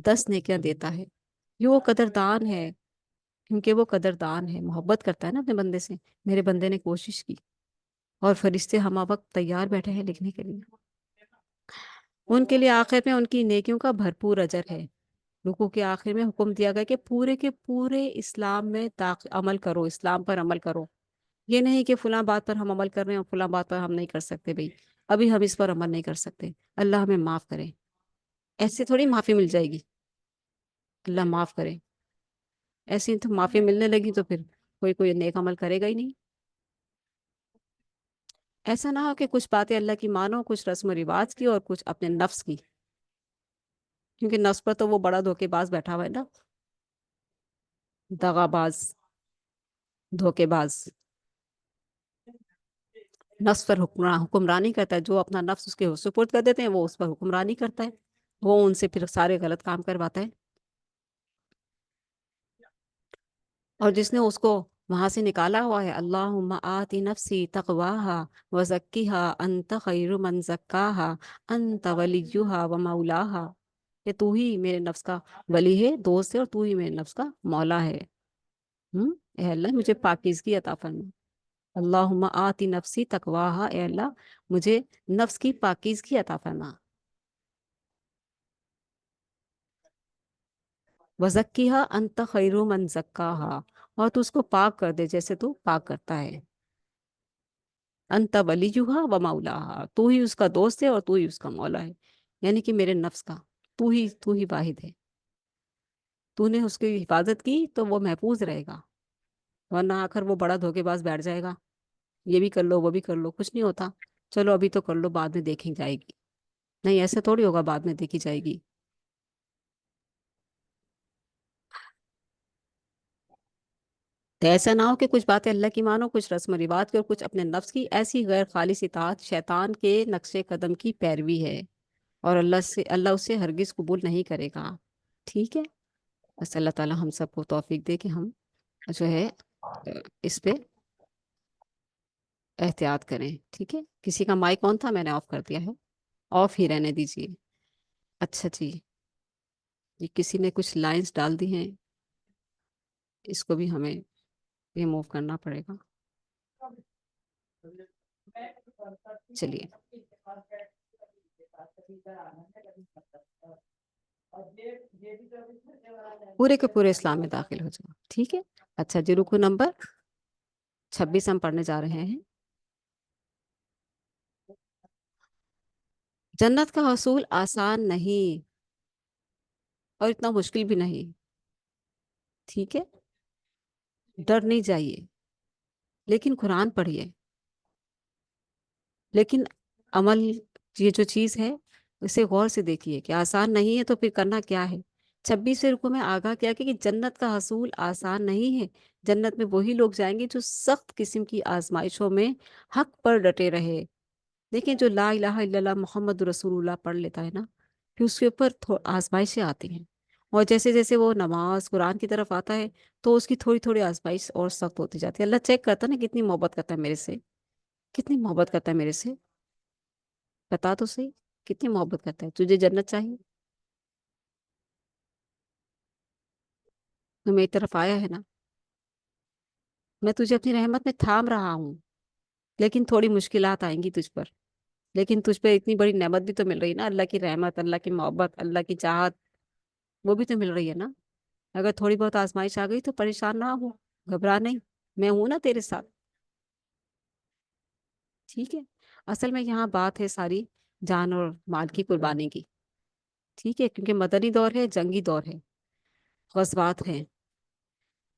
10 نیکیاں دیتا ہے. یہ وہ قدردان ہے، کیونکہ وہ قدردان ہے، محبت کرتا ہے نا اپنے بندے سے. میرے بندے نے کوشش کی، اور فرشتے ہمہ وقت تیار بیٹھے ہیں لکھنے کے لیے. ان کے لیے آخرت میں ان کی نیکیوں کا بھرپور اجر ہے. رکوع کے آخر میں حکم دیا گیا کہ پورے کے پورے اسلام میں عمل کرو، اسلام پر عمل کرو. یہ نہیں کہ فلاں بات پر ہم عمل کر رہے ہیں اور فلاں بات پر ہم نہیں کر سکتے. بھئی ابھی ہم اس پر عمل نہیں کر سکتے، اللہ ہمیں معاف کرے. ایسے تھوڑی معافی مل جائے گی، اللہ معاف کرے. ایسی تو معافی ملنے لگی تو پھر کوئی نیک عمل کرے گا ہی نہیں. ایسا نہ ہو کہ کچھ باتیں اللہ کی مانو، کچھ رسم و رواج کی، اور کچھ اپنے نفس کی. کیونکہ نفس پر تو وہ بڑا دھوکے باز بیٹھا ہوا ہے نا، دغا باز، دھوکے باز. نفس پر حکمرانی کرتا ہے. جو اپنا نفس اس کے سپرد کر دیتے ہیں، وہ اس پر حکمرانی کرتا ہے، وہ ان سے پھر سارے غلط کام کرواتا ہے. اور جس نے اس کو وہاں سے نکالا ہوا ہے، اللہم آتی نفسی تقواہا وزکیہا انت خیر من زکاہا انت ولیہا و مولاہا، کہ تو ہی میرے نفس کا ولی ہے، دوست ہے، اور تو ہی میرے نفس کا مولا ہے۔ اے اللہ مجھے پاکیزگی عطا فرما، اللہم آتی نفسی تقواہا، اے اللہ مجھے نفس کی پاکیزگی عطا فرما، وزکیہا انت خیر من زکاہا، اور تو اس کو پاک کر دے جیسے تو پاک کرتا ہے، انت ولیہا و مولاہا، تو ہی اس کا دوست ہے اور تو ہی اس کا مولا ہے، یعنی کہ میرے نفس کا تو ہی واحد ہے، تو نے اس کی حفاظت کی تو وہ محفوظ رہے گا، ورنہ آخر وہ بڑا دھوکے باز بیٹھ جائے گا، یہ بھی کر لو وہ بھی کر لو، کچھ نہیں ہوتا، چلو ابھی تو کر لو بعد میں دیکھی جائے گی، نہیں ایسے تھوڑی ہوگا بعد میں دیکھی جائے گی۔ تو ایسا نہ ہو کہ کچھ باتیں اللہ کی مانو، کچھ رسم و رواج کی اور کچھ اپنے نفس کی، ایسی غیر خالص اطاعت شیطان کے نقش قدم کی پیروی ہے، اور اللہ اسے ہرگز قبول نہیں کرے گا، ٹھیک ہے؟ بس اللہ تعالی ہم سب کو توفیق دے کہ ہم جو ہے اس پہ احتیاط کریں، ٹھیک ہے؟ کسی کا مائک آن تھا، میں نے آف کر دیا ہے، آف ہی رہنے دیجیے۔ اچھا جی، یہ کسی نے کچھ لائنز ڈال دی ہیں، اس کو بھی ہمیں ریموو کرنا پڑے گا، چلیے۔ پورے کے پورے اسلام میں داخل ہو جاؤ، ٹھیک ہے؟ اچھا جی، رکو نمبر 26 ہم پڑھنے جا رہے ہیں۔ جنت کا حصول آسان نہیں اور اتنا مشکل بھی نہیں، ٹھیک ہے؟ ڈر نہیں جائیے، لیکن قرآن پڑھیے، لیکن عمل، یہ جو چیز ہے اسے غور سے دیکھیے کہ آسان نہیں ہے تو پھر کرنا کیا ہے۔ 26 رکو میں آگاہ کیا کہ جنت کا حصول آسان نہیں ہے، جنت میں وہی لوگ جائیں گے جو سخت قسم کی آزمائشوں میں حق پر ڈٹے رہے۔ دیکھیں جو لا الہ الا اللہ محمد رسول اللہ پڑھ لیتا ہے نا، پھر اس کے اوپر آزمائشیں آتی ہیں، اور جیسے جیسے وہ نماز قرآن کی طرف آتا ہے تو اس کی تھوڑی تھوڑی آزمائش اور سخت ہوتی جاتی ہے۔ اللہ چیک کرتا ہے نا کتنی محبت کرتا ہے میرے سے، کتنی محبت کرتا ہے میرے سے، بتا تو صحیح کتنی محبت کرتا ہے۔ تجھے جنت چاہیے تو میری طرف آیا ہے نا، میں تجھے اپنی رحمت میں تھام رہا ہوں، لیکن تھوڑی مشکلات آئیں گی تجھ پر، لیکن تجھ پہ اتنی بڑی نعمت بھی تو مل رہی ہے نا، اللہ کی رحمت، اللہ کی محبت، اللہ کی چاہت، وہ بھی تو مل رہی ہے نا۔ اگر تھوڑی بہت آزمائش آ گئی تو پریشان نہ ہو، گھبرا نہیں، میں ہوں نا تیرے ساتھ، ٹھیک ہے؟ اصل میں یہاں بات ہے ساری جان اور مال کی قربانی کی، ٹھیک ہے؟ کیونکہ مدنی دور ہے، جنگی دور ہے، غزوات ہیں۔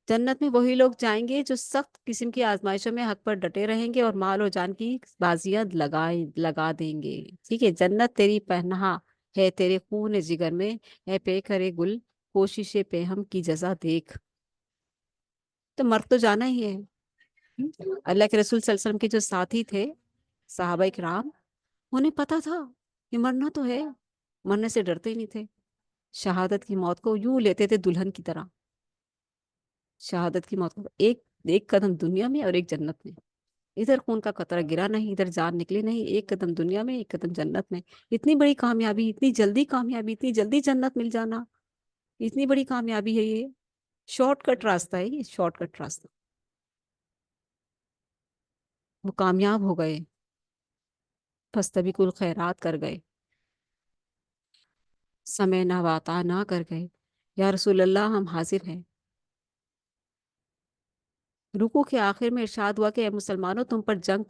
جنت میں وہی لوگ جائیں گے جو سخت قسم کی آزمائشوں میں حق پر ڈٹے رہیں گے اور مال اور جان کی بازیاں لگا دیں گے، ٹھیک ہے؟ جنت تیری پناہ ہے تیرے خون جگر میں، اے پے کرے گل کوشش پہ ہم کی جزا دیکھ، تو مر تو جانا ہی ہے۔ اللہ کے رسول صلی اللہ علیہ وسلم کے جو ساتھی تھے صحابہ کرام، انہیں پتا تھا کہ مرنا تو ہے، مرنے سے ڈرتے ہی نہیں تھے، شہادت کی موت کو یوں لیتے تھے دلہن کی طرح، شہادت کی موت کو ایک ایک قدم دنیا میں اور ایک جنت میں، ادھر خون کا قطرہ گرا نہیں، ادھر جان نکلی نہیں، ایک قدم دنیا میں ایک قدم جنت میں۔ اتنی بڑی کامیابی، اتنی جلدی کامیابی، اتنی جلدی جنت مل جانا، اتنی بڑی کامیابی ہے یہ، شارٹ کٹ راستہ ہے یہ، شارٹ کٹ راستہ، وہ کامیاب ہو گئے، فاستبقوا الخیرات کر گئے، سمعنا واطعنا کر گئے، یا رسول اللہ ہم حاضر ہیں۔ رکوع کے آخر میں ارشاد ہوا کہ اے مسلمانوں تم پر جنگ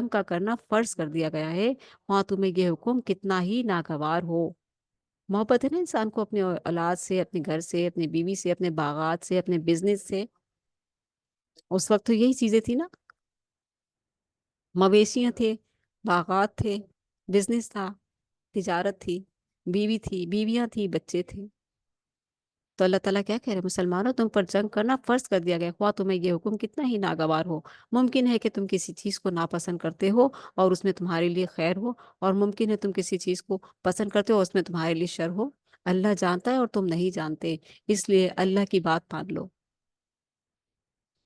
کا کرنا فرض کر دیا گیا ہے، وہاں تمہیں یہ حکم کتنا ہی ناگوار ہو۔ محبت ہے نا انسان کو اپنے اولاد سے، اپنے گھر سے، اپنی بیوی سے، اپنے باغات سے، اپنے بزنس سے، اس وقت تو یہی چیزیں تھی نا، مویشیاں تھے، باغات تھے، بزنس تھا، تجارت تھی، بیوی تھی، بیویاں تھی، بچے تھے، تو اللہ تعالیٰ کیا کہہ رہے ہیں؟ مسلمانوں تم پر جنگ کرنا فرض کر دیا گیا، خواہ تمہیں یہ حکم کتنا ہی ناگوار ہو۔ ممکن ہے کہ تم کسی چیز کو ناپسند کرتے ہو اور اس میں تمہارے لیے خیر ہو، اور ممکن ہے تم کسی چیز کو پسند کرتے ہو اور اس میں تمہارے لیے شر ہو، اللہ جانتا ہے اور تم نہیں جانتے، اس لیے اللہ کی بات مان لو۔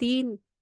3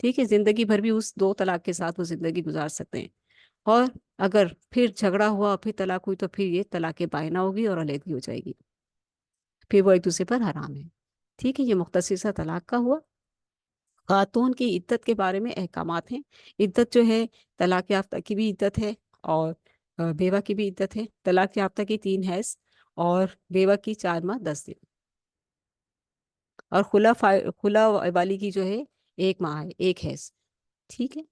ٹھیک ہے, زندگی بھر بھی اس دو طلاق کے ساتھ وہ زندگی گزار سکتے ہیں. اور اگر پھر جھگڑا ہوا, پھر طلاق ہوئی, تو پھر یہ طلاق بائنہ ہوگی اور علیحدگی ہو جائے گی, پھر وہ ایک دوسرے پر حرام ہے. ٹھیک ہے, یہ مختصر سا طلاق کا ہوا. خاتون کی عدت کے بارے میں احکامات ہیں. عدت جو ہے, طلاق یافتہ کی بھی عدت ہے, اور بیوہ کی بھی عدت ہے. طلاق یافتہ کی 3 حیض, اور بیوہ کی 4 ماہ 10 دن, اور خلا والی کی جو ہے 1 ماہ ہے, 1 حیض. ٹھیک ہے,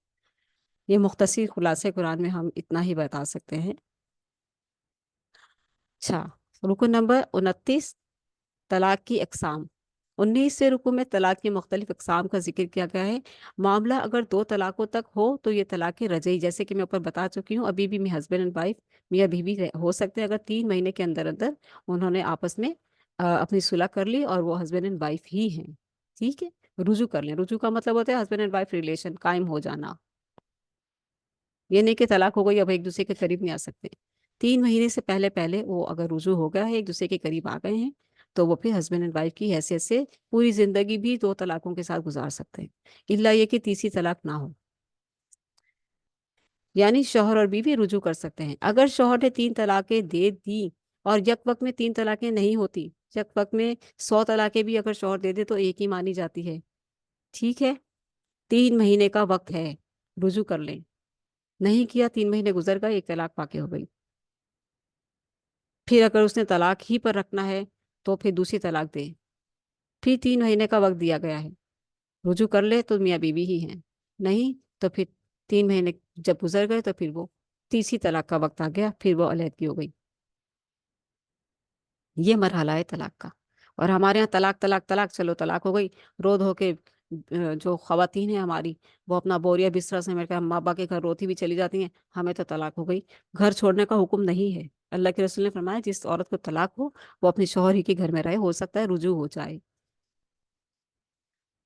یہ مختصر خلاصہ قرآن میں ہم اتنا ہی بتا سکتے ہیں. اچھا, رکن نمبر 29, طلاق کی اقسام. 19 رکو میں طلاق کی مختلف اقسام کا ذکر کیا گیا ہے. معاملہ اگر 2 طلاقوں تک ہو تو یہ طلاق رجعی, جیسے کہ میں اوپر بتا چکی ہوں, ابھی بھی میں ہسبینڈ اینڈ وائف, میاں بیوی ہو سکتے ہیں اگر 3 مہینے کے اندر اندر انہوں نے آپس میں اپنی صلح کر لی اور وہ ہسبینڈ اینڈ وائف ہی ہیں. ٹھیک ہے, رجوع کر لیں. رجوع کا مطلب ہوتا ہے ہسبینڈ اینڈ وائف ریلیشن قائم ہو جانا. یہ نہیں کہ طلاق ہو گئی اب ایک دوسرے کے قریب نہیں آ سکتے. 3 مہینے سے پہلے پہلے وہ اگر رجوع ہو گیا ہے, ایک دوسرے کے قریب آ گئے ہیں, تو وہ پھر ہسبینڈ اینڈ وائف کی حیثیت سے پوری زندگی بھی 2 طلاقوں کے ساتھ گزار سکتے ہیں, الا یہ کہ تیسری طلاق نہ ہو. یعنی شوہر اور بیوی رجوع کر سکتے ہیں. اگر شوہر نے 3 طلاقیں دے دی اور یک وقت میں 3 طلاقیں نہیں ہوتی, یک وقت میں 100 طلاقیں بھی اگر شوہر دے دے تو ایک ہی مانی جاتی ہے. ٹھیک ہے, 3 مہینے کا وقت ہے, رجوع کر لیں. نہیں کیا, 3 مہینے گزر گئے, ایک طلاق واقع ہو گئی. پھر اگر اس نے طلاق ہی پر رکھنا ہے تو پھر دوسری طلاق دے. پھر 3 مہینے کا وقت دیا گیا ہے, رجوع کر لے تو میاں بیوی ہی ہیں, نہیں تو پھر 3 مہینے جب گزر گئے تو پھر وہ تیسری طلاق کا وقت آ گیا, پھر وہ علیحدگی ہو گئی. یہ مرحلہ ہے طلاق کا. اور ہمارے یہاں طلاق طلاق طلاق, چلو طلاق ہو گئی, رو دھو کے جو خواتین ہیں ہماری, وہ اپنا بوریا بستر سمیٹ کر ماں باپ کے گھر روتی بھی چلی جاتی ہیں, ہمیں تو طلاق ہو گئی. گھر چھوڑنے کا حکم نہیں ہے. اللہ کے رسول نے فرمایا جس عورت کو طلاق ہو وہ اپنے شوہر ہی کے گھر میں رہے, ہو سکتا ہے رجوع ہو جائے.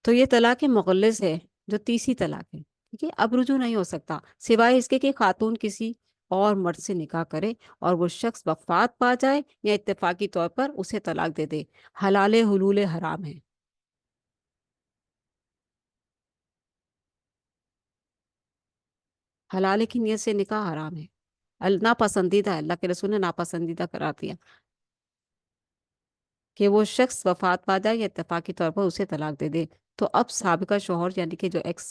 تو یہ طلاق مغلظ ہے جو تیسری طلاق ہے. ٹھیک ہے, اب رجوع نہیں ہو سکتا سوائے اس کے کہ خاتون کسی اور مرد سے نکاح کرے اور وہ شخص وفات پا جائے یا اتفاقی طور پر اسے طلاق دے دے. حلال حلول حرام ہے. حلال کی نیت سے نکاح حرام ہے, ناپسندیدہ ہے. اللہ کے رسول نے ناپسندیدہ قرار دیا کہ وہ شخص وفات پا جائے یا اتفاقی طور پر اسے طلاق دے دے. تو اب سابقہ شوہر یعنی کہ جو ایکس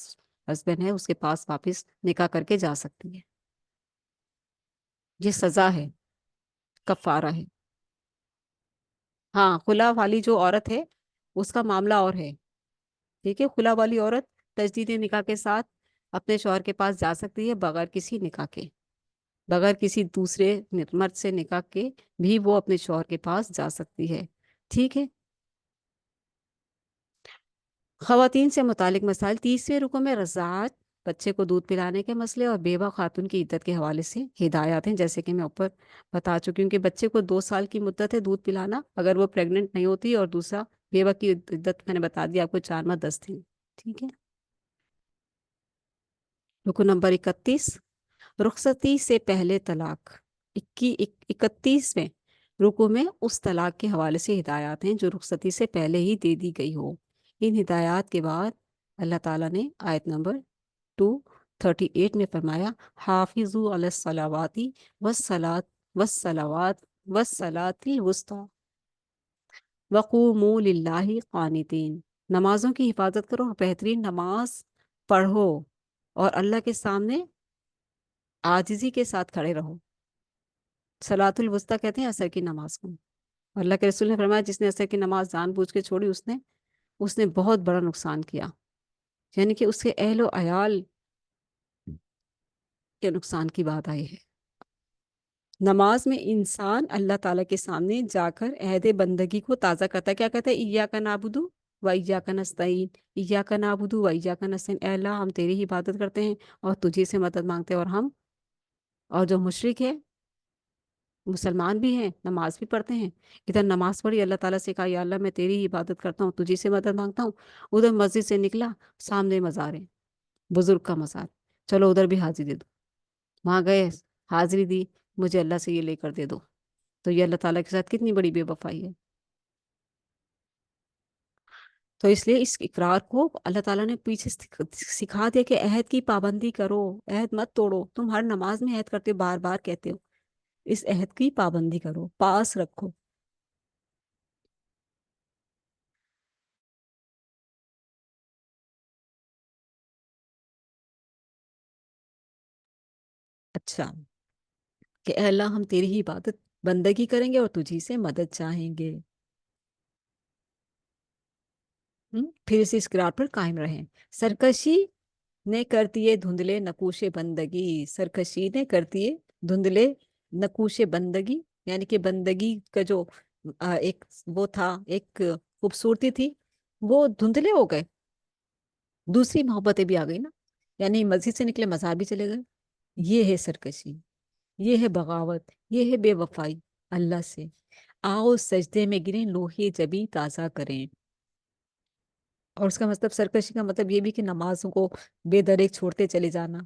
ہسبینڈ ہے اس کے پاس واپس نکاح کر کے جا سکتی ہے. یہ سزا ہے, کفارہ ہے. ہاں, خلا والی جو عورت ہے اس کا معاملہ اور ہے. ٹھیک ہے, خلا والی عورت تجدید نکاح کے ساتھ اپنے شوہر کے پاس جا سکتی ہے بغیر کسی نکاح کے, بغیر کسی دوسرے مرد سے نکاح کے بھی وہ اپنے شوہر کے پاس جا سکتی ہے. ٹھیک ہے, خواتین سے متعلق مسائل. 30 رکو میں رضاعت, بچے کو دودھ پلانے کے مسئلے, اور بیوہ خاتون کی عدت کے حوالے سے ہدایات ہیں, جیسے کہ میں اوپر بتا چکی ہوں کہ بچے کو 2 سال کی مدت ہے دودھ پلانا اگر وہ پریگننٹ نہیں ہوتی, اور دوسرا بیوہ کی عدت میں نے بتا دیا آپ کو 4 ماہ 10 دن. ٹھیک ہے, رکو نمبر 31, رخصتی سے پہلے طلاق. 31ویں رکو میں اس طلاق کے حوالے سے ہدایات ہیں جو رخصتی سے پہلے ہی دے دی گئی ہو. ان ہدایات کے بعد اللہ تعالیٰ نے آیت نمبر 238 میں فرمایا حافظوا علی الصلوات والصلاۃ والصلوات والصلاۃ الوسطی وقوموا للہ قانتین. نمازوں کی حفاظت کرو, بہترین نماز پڑھو اور اللہ کے سامنے عاجزی کے ساتھ کھڑے رہو. صلاۃ الوسطی کہتے ہیں عصر کی نماز کو. اللہ کے رسول نے فرمایا جس نے عصر کی نماز جان بوجھ کے چھوڑی اس نے بہت بڑا نقصان کیا, یعنی کہ اس کے اہل و عیال کے نقصان کی بات آئی ہے. نماز میں انسان اللہ تعالیٰ کے سامنے جا کر عہد بندگی کو تازہ کرتا ہے. کیا کہتا ہے؟ ایاک نعبد و ایاک نستعین, ایاک نعبد و ایاک نستعین, اے اللہ ہم تیری ہی عبادت کرتے ہیں اور تجھی سے مدد مانگتے ہیں. اور جو مشرک ہے, مسلمان بھی ہیں, نماز بھی پڑھتے ہیں, ادھر نماز پڑھی, اللہ تعالیٰ سے کہا یا اللہ میں تیری ہی عبادت کرتا ہوں, تجھی سے مدد مانگتا ہوں. ادھر مسجد سے نکلا, سامنے مزار ہے, بزرگ کا مزار, چلو ادھر بھی حاضری دے دو. وہاں گئے, حاضری دی, مجھے اللہ سے یہ لے کر دے دو. تو یہ اللہ تعالیٰ کے ساتھ کتنی بڑی بے وفائی ہے. تو اس لیے اس اقرار کو اللہ تعالیٰ نے پیچھے سکھا دیا کہ عہد کی پابندی کرو، عہد مت توڑو، تم ہر نماز میں عہد کرتے ہو، بار بار کہتے ہو، اس عہد کی پابندی کرو، پاس رکھو۔ اچھا، کہ اے اللہ ہم تیری ہی عبادت بندگی کریں گے اور تجھی سے مدد چاہیں گے۔ پھر اس اقرار پر قائم رہیں۔ سرکشی نے کرتی ہے دھندلے نقوش بندگی، سرکشی نے کرتی ہے دھندلے نقوش بندگی، یعنی کہ بندگی کا جو ایک وہ تھا، ایک خوبصورتی تھی، وہ دھندلے ہو گئے، دوسری محبتیں بھی آ گئی نا، یعنی مسجد سے نکلے مزار بھی چلے گئے۔ یہ ہے سرکشی، یہ ہے بغاوت، یہ ہے بے وفائی اللہ سے۔ آؤ سجدے میں گریں، لوہے جبیں تازہ کریں۔ اور اس کا مطلب، سرکشی کا مطلب یہ بھی کہ نمازوں کو بے دریک چھوڑتے چلے جانا۔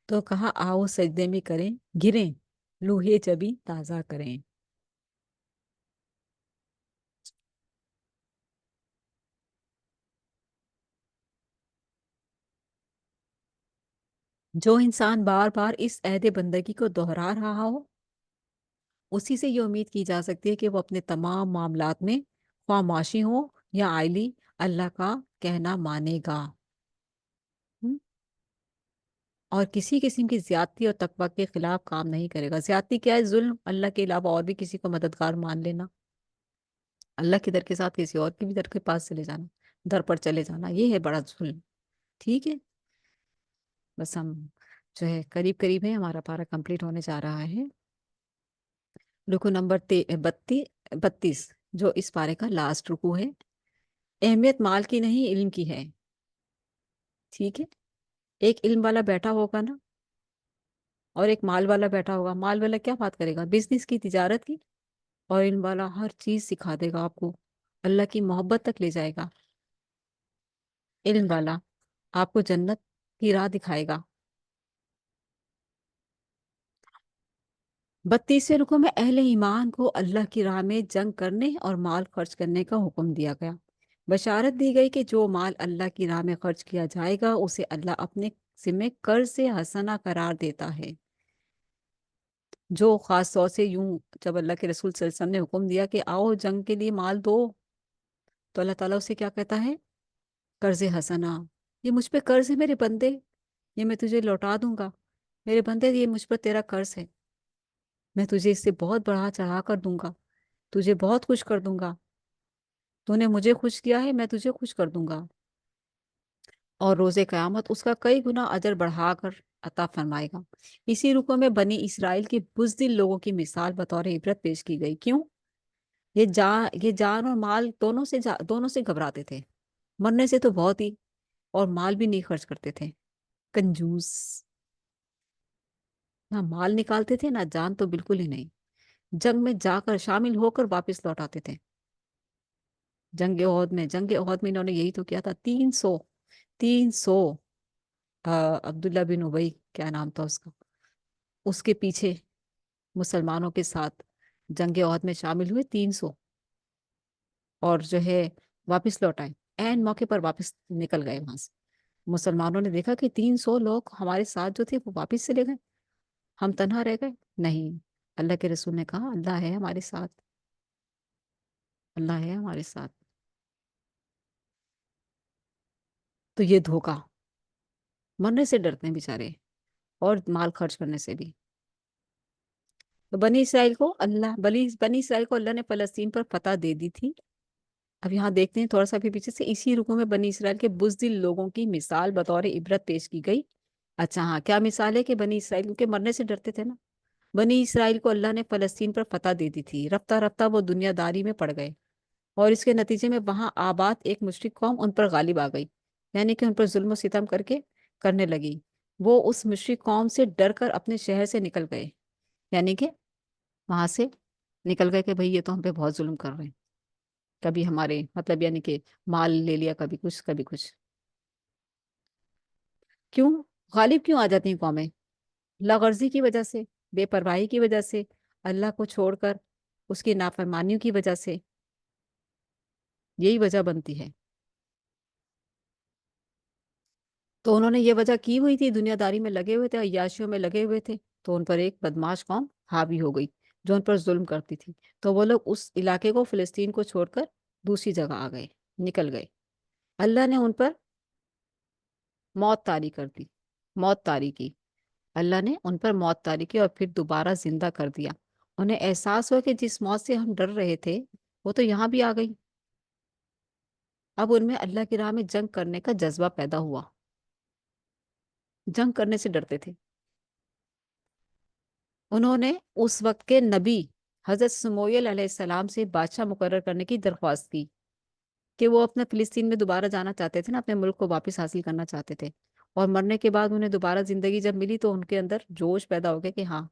تو کہا آؤ سجدے میں کریں، گریں، لوہے جبیں تازہ کریں۔ جو انسان بار بار اس عہد بندگی کو دہرا رہا ہو، اسی سے یہ امید کی جا سکتی ہے کہ وہ اپنے تمام معاملات میں، خواہ معاشی ہو یا عائلی، اللہ کا کہنا مانے گا، ہم؟ اور کسی قسم کی زیادتی اور تقوی کے خلاف کام نہیں کرے گا۔ زیادتی کیا ہے؟ ظلم، اللہ کے علاوہ اور بھی کسی کو مددگار مان لینا، اللہ کے در کے ساتھ کسی اور کے بھی در کے پاس چلے جانا، در پر چلے جانا، یہ ہے بڑا ظلم۔ ٹھیک ہے، بس ہم جو ہے قریب قریب ہے، ہمارا پارا کمپلیٹ ہونے جا رہا ہے۔ رکو نمبر 32، جو اس پارے کا لاسٹ رکو ہے۔ اہمیت مال کی نہیں، علم کی ہے۔ ٹھیک ہے، ایک علم والا بیٹھا ہوگا نا، اور ایک مال والا بیٹھا ہوگا۔ مال والا کیا بات کرے گا؟ بزنس کی، تجارت کی۔ اور علم والا ہر چیز سکھا دے گا آپ کو، اللہ کی محبت تک لے جائے گا۔ علم والا آپ کو جنت کی راہ دکھائے گا۔ 32ویں رکو میں اہل ایمان کو اللہ کی راہ میں جنگ کرنے اور مال خرچ کرنے کا حکم دیا گیا۔ بشارت دی گئی کہ جو مال اللہ کی راہ میں خرچ کیا جائے گا اسے اللہ اپنے ذمہ قرض حسنہ قرار دیتا ہے۔ جو خاص طور سے یوں، جب اللہ کے رسول صلی اللہ علیہ وسلم نے حکم دیا کہ آؤ جنگ کے لیے مال دو، تو اللہ تعالیٰ اسے کیا کہتا ہے؟ قرض حسنہ، یہ مجھ پہ قرض ہے میرے بندے، یہ میں تجھے لوٹا دوں گا، میرے بندے یہ مجھ پر تیرا قرض ہے، میں تجھے اس سے بہت بڑھا چڑھا کر دوں گا، تجھے بہت خوش کر دوں گا، تو نے مجھے خوش کیا ہے، میں تجھے خوش کر دوں گا، اور روز قیامت اس کا کئی گنا اجر بڑھا کر عطا فرمائے گا۔ اسی رکو میں بنی اسرائیل کے بزدل لوگوں کی مثال بطور عبرت پیش کی گئی۔ کیوں؟ یہ جان اور مال دونوں سے گھبراتے تھے، مرنے سے تو بہت ہی، اور مال بھی نہیں خرچ کرتے تھے، کنجوس، نہ مال نکالتے تھے نہ جان، تو بالکل ہی نہیں۔ جنگ میں جا کر شامل ہو کر واپس لوٹ آتے تھے۔ جنگ عہد میں انہوں نے یہی تو کیا تھا، 300 عبداللہ بن ابی، کیا نام تھا اس کا، اس کے پیچھے مسلمانوں کے ساتھ جنگ عہد میں شامل ہوئے 300، اور جو ہے واپس لوٹ آئے، عین موقع پر واپس نکل گئے وہاں سے۔ مسلمانوں نے دیکھا کہ 300 لوگ ہمارے ساتھ جو تھے وہ واپس چلے گئے، ہم تنہا رہ گئے۔ نہیں، اللہ کے رسول نے کہا اللہ ہے ہمارے ساتھ، اللہ ہے ہمارے ساتھ۔ تو یہ دھوکا، مرنے سے ڈرتے ہیں بیچارے، اور مال خرچ کرنے سے بھی۔ تو بنی اسرائیل کو اللہ نے فلسطین پر فتح دے دی تھی۔ اب یہاں دیکھتے ہیں تھوڑا سا بھی پیچھے سے، اسی رکو میں بنی اسرائیل کے بزدل لوگوں کی مثال بطور عبرت پیش کی گئی۔ اچھا ہاں، کیا مثال ہے؟ کہ بنی اسرائیل کیونکہ مرنے سے ڈرتے تھے نا، بنی اسرائیل کو اللہ نے فلسطین پر فتح دے دی تھی، رفتہ رفتہ وہ دنیا داری میں پڑ گئے، اور اس کے نتیجے میں وہاں آباد ایک مشرک قوم ان پر غالب آ گئی، یعنی کہ ان پر ظلم و ستم کرنے لگی۔ وہ اس مشرک قوم سے ڈر کر اپنے شہر سے نکل گئے، یعنی کہ وہاں سے نکل گئے کہ بھئی یہ تو ہم پہ بہت ظلم کر رہے ہیں، کبھی ہمارے مطلب یعنی کہ مال لے لیا، کبھی کچھ کبھی کچھ۔ کیوں غالب کیوں آ جاتی ہیں قومیں؟ لاغرضی کی وجہ سے، بے پرواہی کی وجہ سے، اللہ کو چھوڑ کر اس کی نافرمانیوں کی وجہ سے، یہی وجہ بنتی ہے. تو انہوں نے یہ وجہ کی ہوئی تھی، دنیا داری میں لگے ہوئے تھے، عیاشیوں میں لگے ہوئے تھے، تو ان پر ایک بدماش قوم حاوی ہو گئی جو ان پر ظلم کرتی تھی. تو وہ لوگ اس علاقے کو، فلسطین کو چھوڑ کر دوسری جگہ آ گئے، نکل گئے. اللہ نے ان پر موت طاری کر دی، موت طاری کی. اللہ نے ان پر موت طاری کی اور پھر دوبارہ زندہ کر دیا. انہیں احساس ہوا کہ جس موت سے ہم ڈر رہے تھے وہ تو یہاں بھی آ گئی. اب ان میں اللہ کی راہ میں جنگ کرنے کا جذبہ پیدا ہوا، جنگ کرنے سے ڈرتے تھے. انہوں نے اس وقت کے نبی حضرت سموئیل علیہ السلام سے بادشاہ مقرر کرنے کی درخواست کی کہ وہ اپنے فلسطین میں دوبارہ جانا چاہتے تھے نا، اپنے ملک کو واپس حاصل کرنا چاہتے تھے. اور مرنے کے بعد انہیں دوبارہ زندگی جب ملی تو ان کے اندر جوش پیدا ہو گیا کہ ہاں،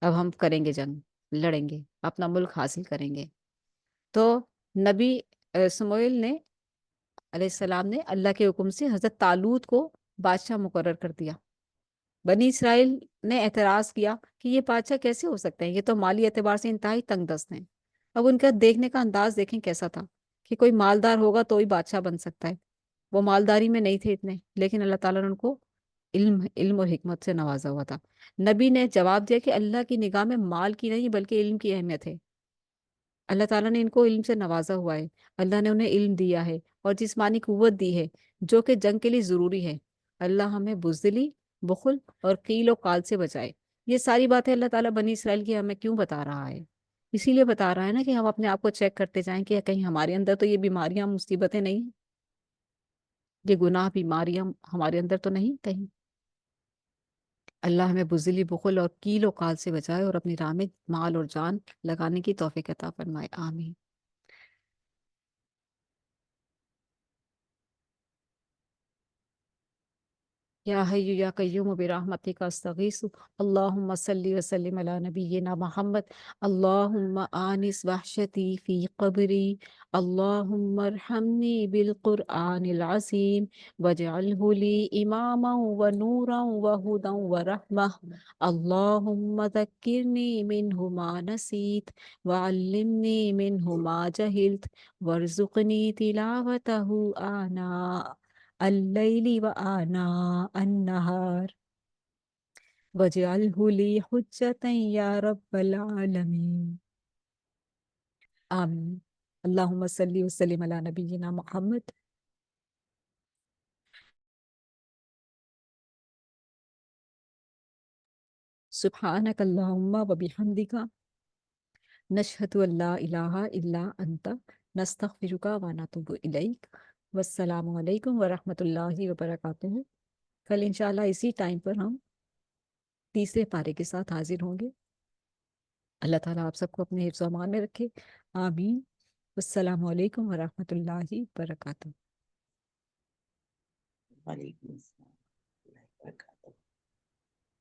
اب ہم کریں گے جنگ، لڑیں گے، اپنا ملک حاصل کریں گے. تو نبی سموئیل نے علیہ السلام نے اللہ کے حکم سے حضرت طالوت کو بادشاہ مقرر کر دیا. بنی اسرائیل نے اعتراض کیا کہ یہ بادشاہ کیسے ہو سکتے ہیں، یہ تو مالی اعتبار سے انتہائی تنگ دست ہیں. اب ان کا دیکھنے کا انداز دیکھیں کیسا تھا کہ کوئی مالدار ہوگا تو ہی بادشاہ بن سکتا ہے. وہ مالداری میں نہیں تھے اتنے، لیکن اللہ تعالیٰ نے ان کو علم اور حکمت سے نوازا ہوا تھا. نبی نے جواب دیا کہ اللہ کی نگاہ میں مال کی نہیں بلکہ علم کی اہمیت ہے. اللہ تعالیٰ نے ان کو علم سے نوازا ہوا ہے، اللہ نے انہیں علم دیا ہے اور جسمانی قوت دی ہے جو کہ جنگ کے لیے ضروری ہے. اللہ ہمیں بزدلی، بخل اور قیل و قال سے بچائے. یہ ساری باتیں اللہ تعالیٰ بنی اسرائیل کی ہمیں کیوں بتا رہا ہے؟ اسی لیے بتا رہا ہے نا کہ ہم اپنے آپ کو چیک کرتے جائیں کہ کہیں ہمارے اندر تو یہ بیماریاں، مصیبتیں نہیں ہیں، یہ گناہ، بیماریاں ہمارے اندر تو نہیں کہیں. اللہ ہمیں بزدلی، بخل اور کیل و قال سے بچائے اور اپنی راہ میں مال اور جان لگانے کی توفیق عطا فرمائے. آمین. یا حی یا قیوم برحمتک استغیث. اللہم صلی وسلم علی نبینا محمد. اللہم آنس وحشتی فی قبری. اللہم ارحمنی بالقرآن العظیم واجعلہ لی اماما ونورا وہدا ورحمہ. اللہم ذکرنی منہ ما نسیت وعلمنی منہ ما جہلت وارزقنی تلاوتہ آناء اللیل وآناء النہار وجعلہ لی حجتا یا رب العالمین. آمین. اللہم صلی وسلم علی نبینا محمد. سبحانک اللہم وبحمدک نشہد ان لا الہ الا انت نستغفرک ونتوب الیک. والسلام علیکم ورحمۃ اللہ وبرکاتہ. کل انشاءاللہ اسی ٹائم پر ہم تیسرے پارے کے ساتھ حاضر ہوں گے. اللہ تعالیٰ آپ سب کو اپنے حفظ و امان میں رکھے. آمین. السلام علیکم ورحمۃ اللہ وبرکاتہ. وعلیکم السلام.